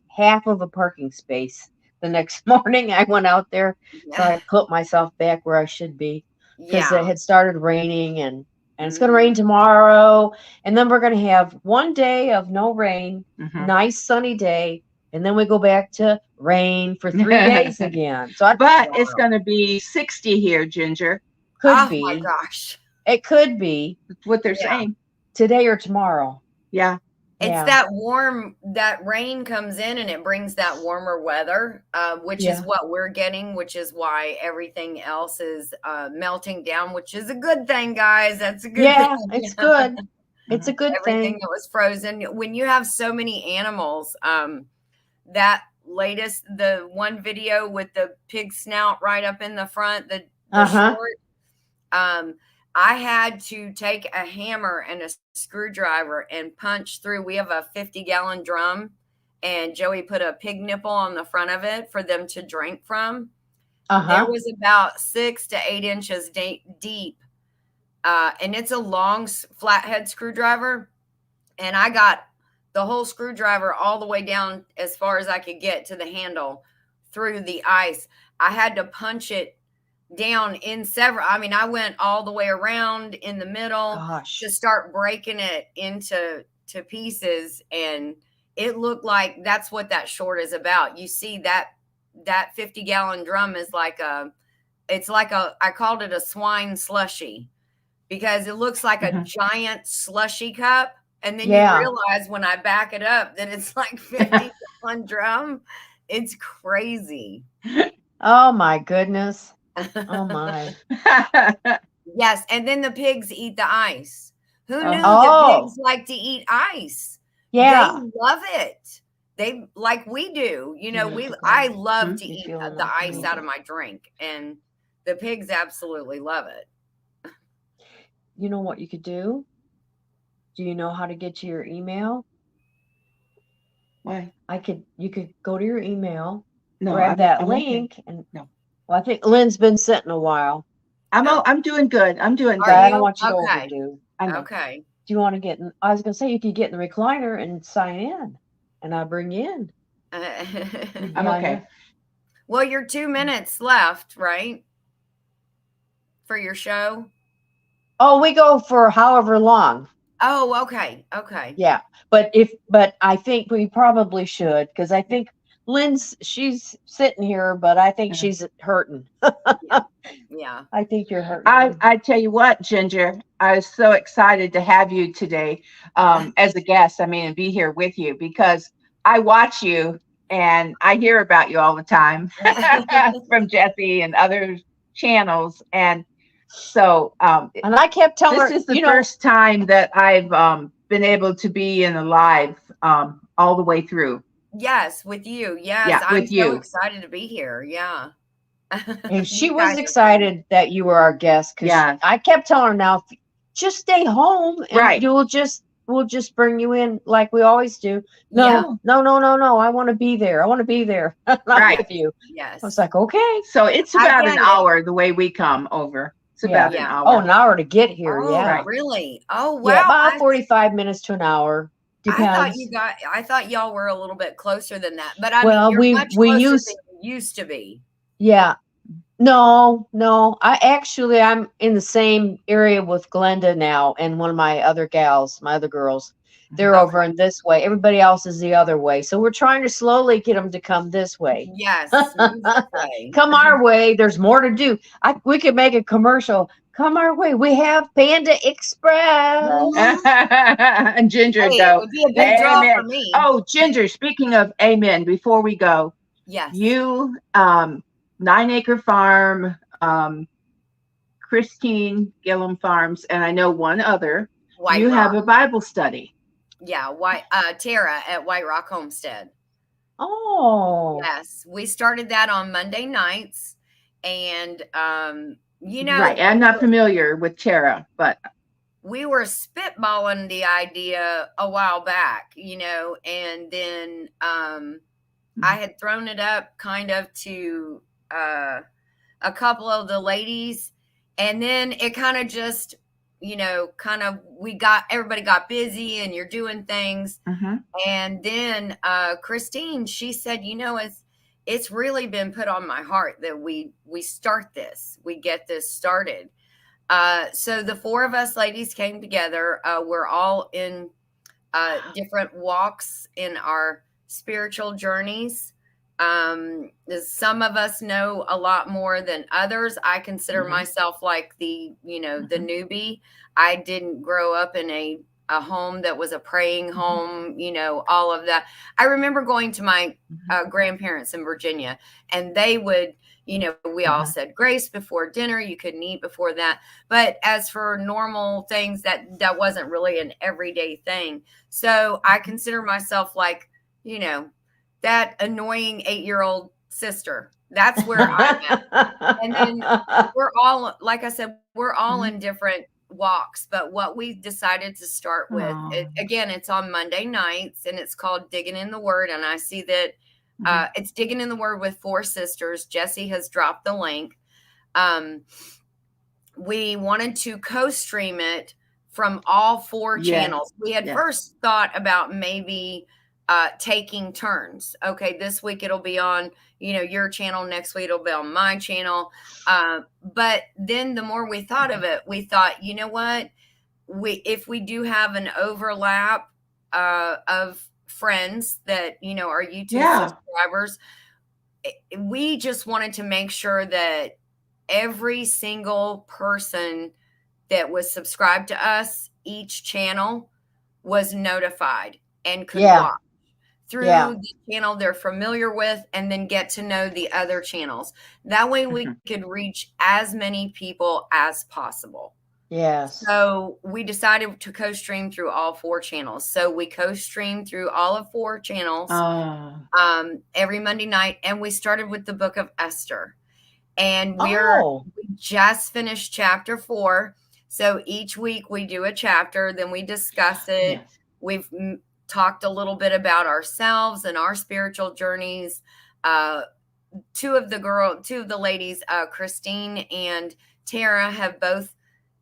half of a parking space. The next morning I went out there, so I put myself back where I should be because it had started raining, and it's going to rain tomorrow, and then we're going to have 1 day of no rain, nice sunny day, and then we go back to rain for 3 days again. So but it's going to be 60 here, Ginger. Could be. Oh my gosh. It could be. That's what they're saying. Today or tomorrow. Yeah. It's that rain comes in and it brings that warmer weather, which is what we're getting, which is why everything else is melting down, which is a good thing, guys. That's a good thing. Yeah, it's good. It's a good Everything thing. that was frozen. When you have so many animals, that the one video with the pig snout right up in the front, the short, I had to take a hammer and a screwdriver and punch through. We have a 50-gallon drum, and Joey put a pig nipple on the front of it for them to drink from. There was about 6 to 8 inches deep, and it's a long flathead screwdriver, and I got the whole screwdriver all the way down as far as I could get to the handle through the ice. I had to punch it down in several. I mean, I went all the way around in the middle to start breaking it into pieces, and it looked like that's what that short is about. You see that 50-gallon drum is like I called it a swine slushy because it looks like a giant slushy cup, and then you realize when I back it up that it's like 50-gallon drum. It's crazy. Oh my goodness. Oh my. Yes, and then the pigs eat the ice. Who knew that pigs like to eat ice? Yeah. They love it. They like we do. You know, I love to eat the ice out of my drink, and the pigs absolutely love it. You know what you could do? Do you know how to get to your email? Why? You could go to your email, I'm grab that link, okay. and well, I think Lynn's been sitting a while. I'm doing good. I'm doing good. I don't want you to overdo. Okay. Do you want to get in? I was gonna say you could get in the recliner and sign in, and I'll bring you in. I'm okay. Well, you're 2 minutes left, right? For your show? Oh, we go for however long. Oh, okay. Okay. Yeah. But I think we probably should, because I think she's sitting here, but I think she's hurting. Yeah. I think you're hurting. I tell you what, Ginger, I was so excited to have you today as a guest. I mean, and be here with you because I watch you and I hear about you all the time from Jesse and other channels. And so, and I kept telling her, this is the first time that I've been able to be in a live all the way through. Yes, with you. Yes, yeah, I'm so excited to be here. Yeah. And she was excited that you were our guest because I kept telling her, now just stay home and we'll just bring you in like we always do. No. I want to be there. I want to be there. Not with you. Yes. I was like, okay. So it's about an hour the way we come over. It's about an hour. Oh, an hour to get here. Oh, really? Oh, wow. Yeah, about 45 minutes to an hour. Depends. I thought y'all were a little bit closer than that, but you're much closer than you used to be. Yeah, No, no. I'm in the same area with Glenda now, and one of my other gals, my other girls. They're Okay. over in this way. Everybody else is the other way. So we're trying to slowly get them to come this way. Yes, move this way. Come our way. There's more to do. We could make a commercial. Come our way. We have Panda Express. And Ginger would Hey, it go, would be a big draw for amen. me. Oh, Ginger, speaking of amen, before we go, Yes. you, 9 Acre Farm, Christine Gillum Farms, and I know one other, White you Rock. have a Bible study. Yeah, Tara at White Rock Homestead. Oh. Yes, we started that on Monday nights, and you know, Right. I'm not familiar with Tara, but we were spitballing the idea a while back, you know, and then I had thrown it up kind of to a couple of the ladies, and then it kind of just, you know, everybody got busy and you're doing things. And then Christine, she said, you know, it's really been put on my heart that we get this started. So the four of us ladies came together. We're all in different walks in our spiritual journeys. Some of us know a lot more than others. I consider myself like the newbie. I didn't grow up in a home that was a praying home, you know, all of that. I remember going to my grandparents in Virginia, and they would, you know, we all said grace before dinner. You couldn't eat before that. But as for normal things, that wasn't really an everyday thing. So I consider myself like, you know, that annoying 8-year-old sister. That's where I'm at. And then we're all, like I said, we're all in different walks. But what we decided to start with, again, it's on Monday nights, and it's called Digging in the Word. And I see that it's Digging in the Word with 4 sisters. Jesse has dropped the link. We wanted to co-stream it from all 4 channels. We had first thought about maybe taking turns. Okay, this week it'll be on, you know, your channel. Next week it'll be on my channel. But then the more we thought of it, we thought, you know what? If we do have an overlap of friends that, you know, are YouTube subscribers, we just wanted to make sure that every single person that was subscribed to us, each channel, was notified and could watch through the channel they're familiar with, and then get to know the other channels. That way we could reach as many people as possible. Yes. So we decided to co-stream through all 4 channels. So we co-stream through all of 4 channels every Monday night. And we started with the book of Esther. And we just finished chapter 4. So each week we do a chapter, then we discuss it. Yes. We've talked a little bit about ourselves and our spiritual journeys. Two of the ladies, Christine and Tara, have both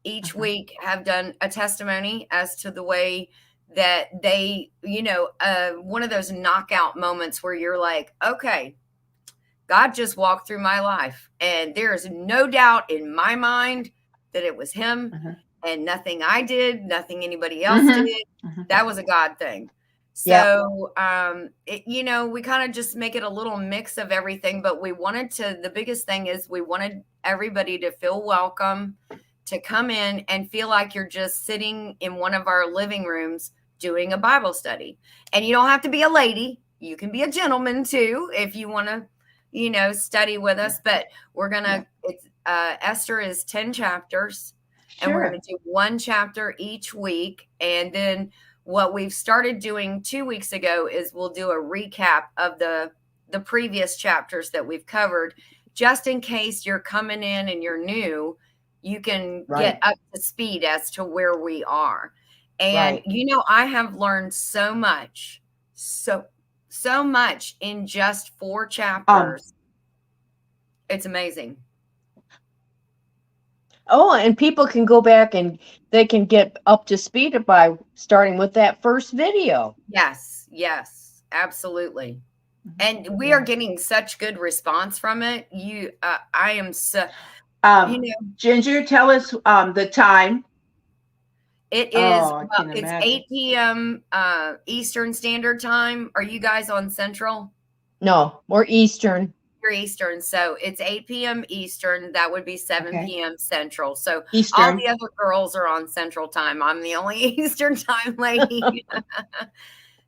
each week have done a testimony as to the way that they, you know, one of those knockout moments where you're like, okay, God just walked through my life, and there is no doubt in my mind that it was him, and nothing I did, nothing anybody else did. That was a God thing. So, you know, we kind of just make it a little mix of everything, but the biggest thing is we wanted everybody to feel welcome, to come in and feel like you're just sitting in one of our living rooms doing a Bible study. And you don't have to be a lady. You can be a gentleman too, if you want to, you know, study with us. But we're going to, Esther is 10 chapters, and we're going to do 1 chapter each week. And then what we've started doing 2 weeks ago is we'll do a recap of the previous chapters that we've covered, just in case you're coming in and you're new, you can get up to speed as to where we are. And, you know, I have learned so much in just 4 chapters. It's amazing. Oh, and people can go back and they can get up to speed by starting with that first video. Yes, absolutely. And we are getting such good response from it. I am so, Ginger, tell us the time. it is, I well, can it's imagine. 8 p.m. Eastern Standard Time. Are you guys on Central? No, we're Eastern. You're Eastern, so it's 8 p.m. Eastern. That would be 7 Okay. p.m. Central. So all Eastern. the other girls are on Central Time. I'm the only Eastern Time lady.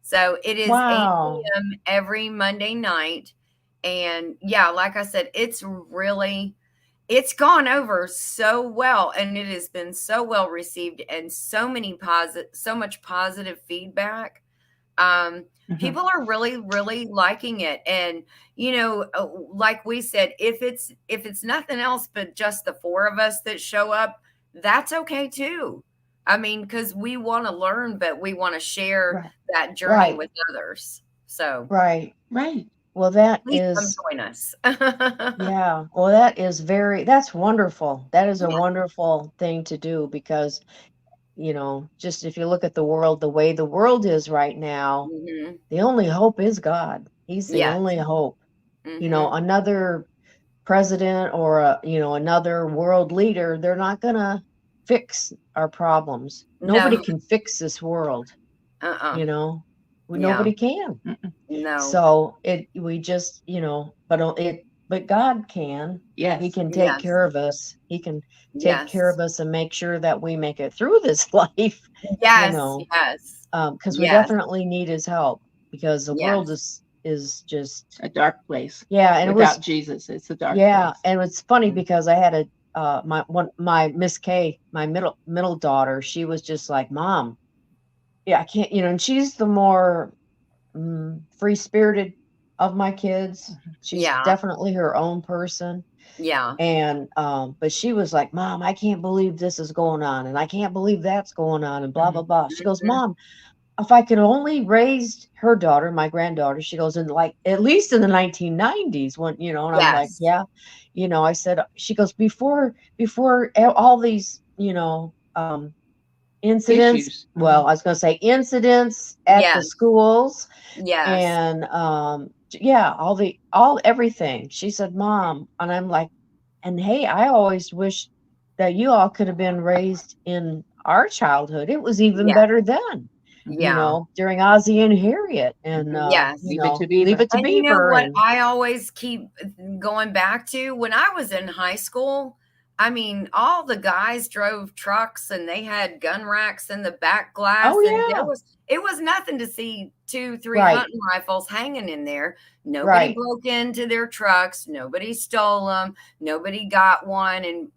So it is Wow. 8 p.m. every Monday night. And yeah, like I said, it's gone over so well, and it has been so well received, and so much positive feedback. People are really, really liking it. And, like we said, if it's nothing else but just the four of us that show up, that's okay too. I mean, because we want to learn, but we want to share that journey Right. with others. So Right. Well, please come join us. yeah. Well, that's wonderful. That is a wonderful thing to do because, just if you look at the world, the way the world is right now, Mhm. the only hope is God. He's the Yes. only hope. Mhm. Another president or another world leader, they're not going to fix our problems. Nobody No. can fix this world. Uh-uh. Yeah. Yeah. Nobody can. No. So but God can. Yes. He can take Yes. care of us. He can take Yes. care of us and make sure that we make it through this life. Yes. Yes. Because we Yes. definitely need his help because the world Yes. is just a dark place. Yeah, and without Jesus, it's a dark place. and it's funny because I had my Miss K, my middle daughter, she was just like, Mom, yeah, I can't, and she's the more free spirited of my kids. She's Yeah. definitely her own person. Yeah. And but she was like, Mom, I can't believe this is going on, and I can't believe that's going on, and blah blah blah. She goes, Mom, if I could only raise her daughter, my granddaughter, she goes, in like at least in the 1990s when, and I'm like, Yes. yeah, I said, she goes, before all these, incidents. Issues. Well, I was going to say incidents at the Yes. schools Yes. and everything. She said, Mom, and I'm like, and hey, I always wish that you all could have been raised in our childhood. It was even Yeah. better then. Yeah. During Ozzie and Harriet, and Yes. Leave it to Beaver. Leave It to And you know Beaver. what And I always keep going back to? When I was in high school, I mean, all the guys drove trucks and they had gun racks in the back glass. Oh, And yeah. it was nothing to see 2-3 Right. hunting rifles hanging in there. Nobody Right. broke into their trucks. Nobody stole them. Nobody got one and,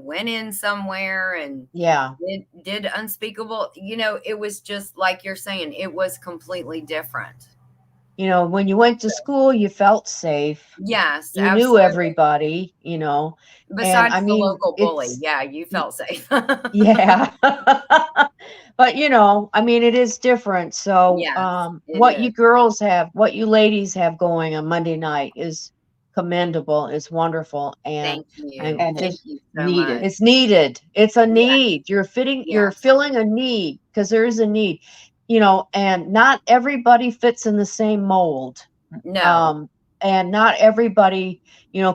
went in somewhere and yeah, did unspeakable. It was just like you're saying, it was completely different. when you went to school, you felt safe. Yes, You absolutely. knew everybody, Besides I the mean, local bully. it's Yeah, you felt safe. yeah. But I mean, it is different. So Yes, it what you is. girls have, what you ladies have going on Monday night is commendable. It's wonderful. And Thank you. And Thank it's you so needed. much. it's needed. It's a Yes. need. You're Yes. filling a need because there is a need, and not everybody fits in the same mold. No. And not everybody,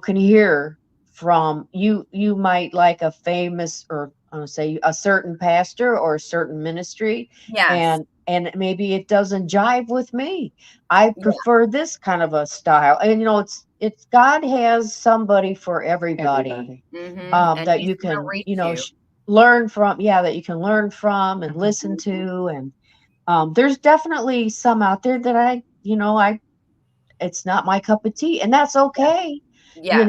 can hear from you. You might like a famous, or I would say a certain pastor or a certain ministry, Yes. and maybe it doesn't jive with me. I Yeah. prefer this kind of a style. And it's God has somebody for everybody. Mhm. And That he's you gonna can, reach you. learn from. Yeah, that you can learn from and listen to. And there's definitely some out there that I it's not my cup of tea, and that's okay. Yes.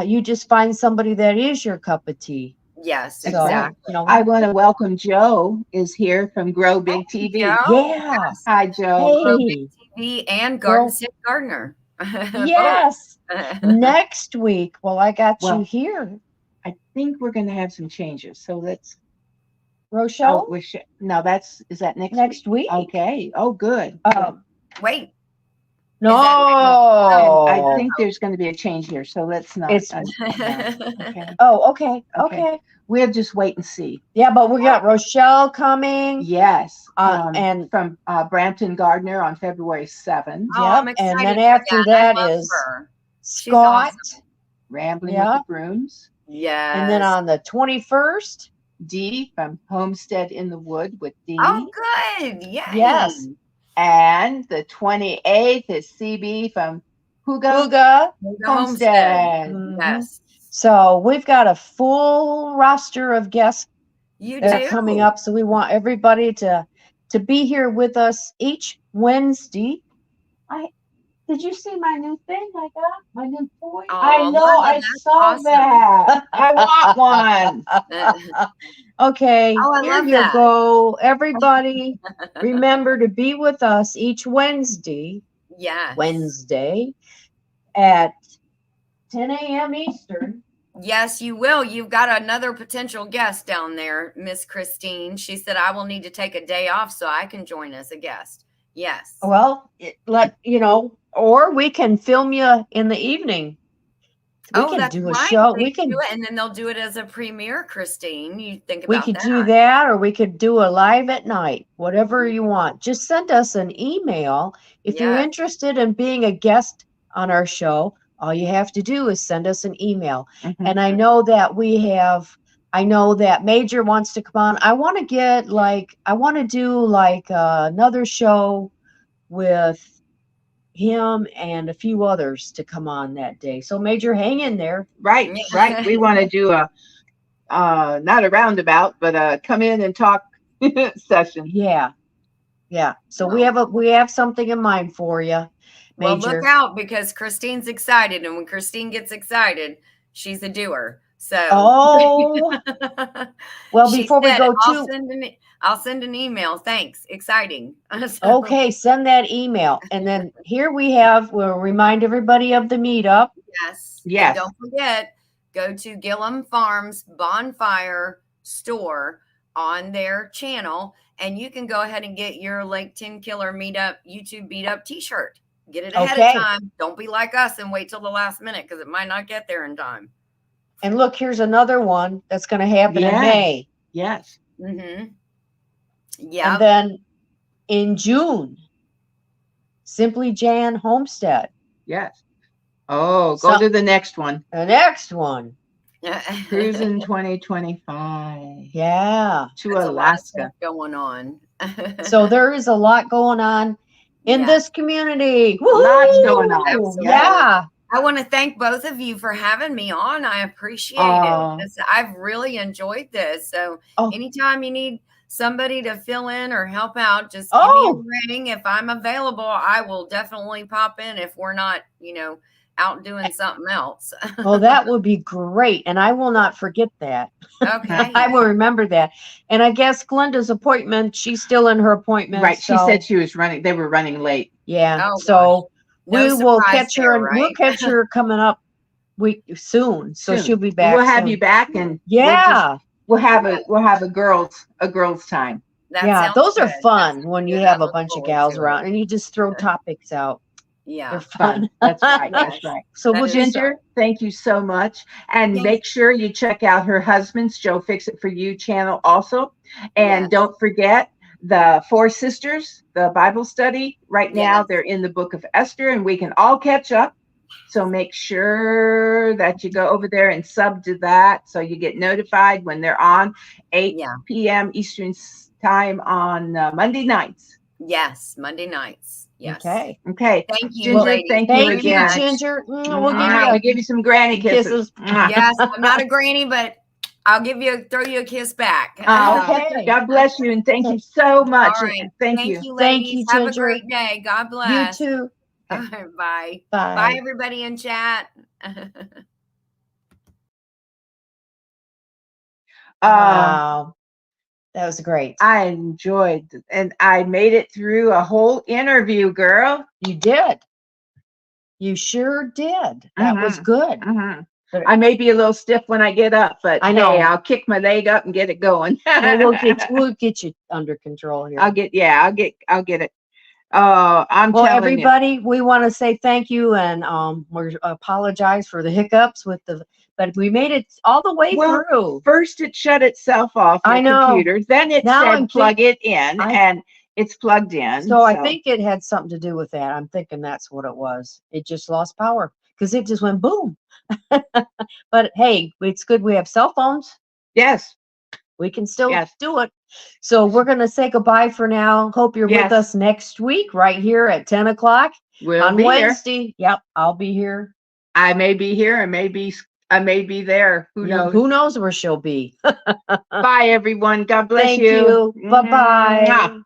You just find somebody that is your cup of tea. Yes, So, exactly. I want to welcome Joe is here from Grow Big Hey, TV. Joe. Yeah. Yes. Hi, Joe. Grow Hey. Big TV and Grow- Sid Gardner. Yes. Both. Next week. Well, I got you Well, here, I think we're going to have some changes. So let's. Rochelle. Oh, no, is that next Next week. Okay. Oh, good. Wait. No, I think there's going to be a change here, so let's not. It's- okay. Oh, okay, Okay. okay. We'll just wait and see. Yeah, but we got Rochelle coming. Yes. And from Brampton Gardner on February 7th. Oh, yep, I'm excited and then for after that. I that love is her. She's Scott, awesome. Rambling Yeah. with the Brooms. Yes. and then on the 21st, Dee from Homestead in the Wood with Dee. Oh, good. Yay. Yes. And the 28th is CB from Huga Uga. The Homestead. Mhm. Yes. So we've got a full roster of guests You that do. are coming up. So we want everybody to be here with us each Wednesday. Did you see my new thing I got? My new toy? I know, Glenda, I that's saw awesome. that. I want one. Okay, Oh, I here love you that. go. Everybody, remember to be with us each Wednesday Yes. at 10 a.m. Eastern. Yes, you will. You've got another potential guest down there, Miss Christine. She said, I will need to take a day off so I can join as a guest. Yes. Well, or we can film you in the evening. We can that's do a right. show. They We can do it, and then they'll do it as a premiere, Christine. You think we about could that. do that, or we could do a live at night. Whatever you want. Just send us an email if you're Yes. interested in being a guest on our show. All you have to do is send us an email. And I know that I know that Major wants to come on. I want to do another show with him and a few others to come on that day. So Major, hang in there. Right. We want to do a not a roundabout, but a come in and talk session. Yeah. So Well. we have something in mind for you, Well, Major. look out, because Christine's excited, and when Christine gets excited, she's a doer. So, Oh, well, she before we said, go I'll send an email. Thanks. Exciting. So, okay, send that email. And then here we'll remind everybody of the meetup. Yes. Yes. And don't forget, go to Gillum Farms Bonfire store on their channel, and you can go ahead and get your Lake 10 Killer Meetup YouTube Beat Up t-shirt. Get it ahead Okay. of time. Don't be like us and wait till the last minute, because it might not get there in time. And look, here's another one that's going to happen in Yes. May. Yes. Mm-hmm. And Yeah. then in June, Simply Jan Homestead. Yes. Oh, go to the next one. The next one. Cruising 2025 Yeah. to That's a lot of Alaska. stuff going on. So there is a lot going on in Yeah. this community. Lots going on. Woo-hoo! Absolutely. Yeah. I want to thank both of you for having me on. I appreciate it. I've really enjoyed this. So anytime you need somebody to fill in or help out, just give me a ring. If I'm available, I will definitely pop in if we're not, out doing something else. Well, that would be great. And I will not forget that. Okay. I will remember that. And I guess Glenda's appointment, she's still in her appointment. Right. She so- said she was running. They were running late. Yeah. Oh, So No we will surprise catch her. there, We'll right? catch her coming up soon. So Soon. she'll be back. We'll have soon. you back, and Yeah. we'll have a girls time. That Yeah. sounds Those are good. fun That when sounds you good. have I a look bunch of forward gals to around it. and you just throw topics out. Yeah. They're fun. That's right. That's right. So That we'll is just Ginger, thank you so much. And Thank make sure you check out her husband's Joe Fix It For You channel also. And Yes. don't forget the Four Sisters, the Bible study. Right now, Yes. they're in the book of Esther, and we can all catch up. So make sure that you go over there and sub to that so you get notified when they're on 8 p.m. Eastern time on Monday nights. Yes. Monday nights. Yes. Okay. Okay. Thank you, Ginger, ladies. thank you Thank you, again. Ginger. We'll We'll give you some granny kisses. Yes, I'm not a granny, but I'll throw you a kiss back. Okay. God bless you, and thank you so much. All right. Thank you. ladies. Thank you, Have a Ginger. great day. God You bless. too. All right, bye. Bye. Bye, everybody in chat. Wow. That was great. I enjoyed, and I made it through a whole interview, girl. You did. You sure did. That was good. But- I may be a little stiff when I get up, but I know. hey, I'll kick my leg up and get it going. Well, we'll get you under control here. I'll get it. Oh, I'm Well, telling you. everybody, we want to say thank you and we apologize for the hiccups but we made it all the way Well, through. First it shut itself off, I your know. computer. Then it Now said I'm plug it in, I- and it's plugged in. So I think it had something to do with that. I'm thinking that's what it was. It just lost power because it just went boom. But hey, it's good we have cell phones. Yes. We can still Yes. do it. So we're going to say goodbye for now. Hope you're Yes. with us next week right here at 10 o'clock We'll on be here. Wednesday. Yep, I'll be here. I may be here, and I may be there. Who knows? Who knows where she'll be? Bye, everyone. God bless Thank you. Bye-bye. Mwah.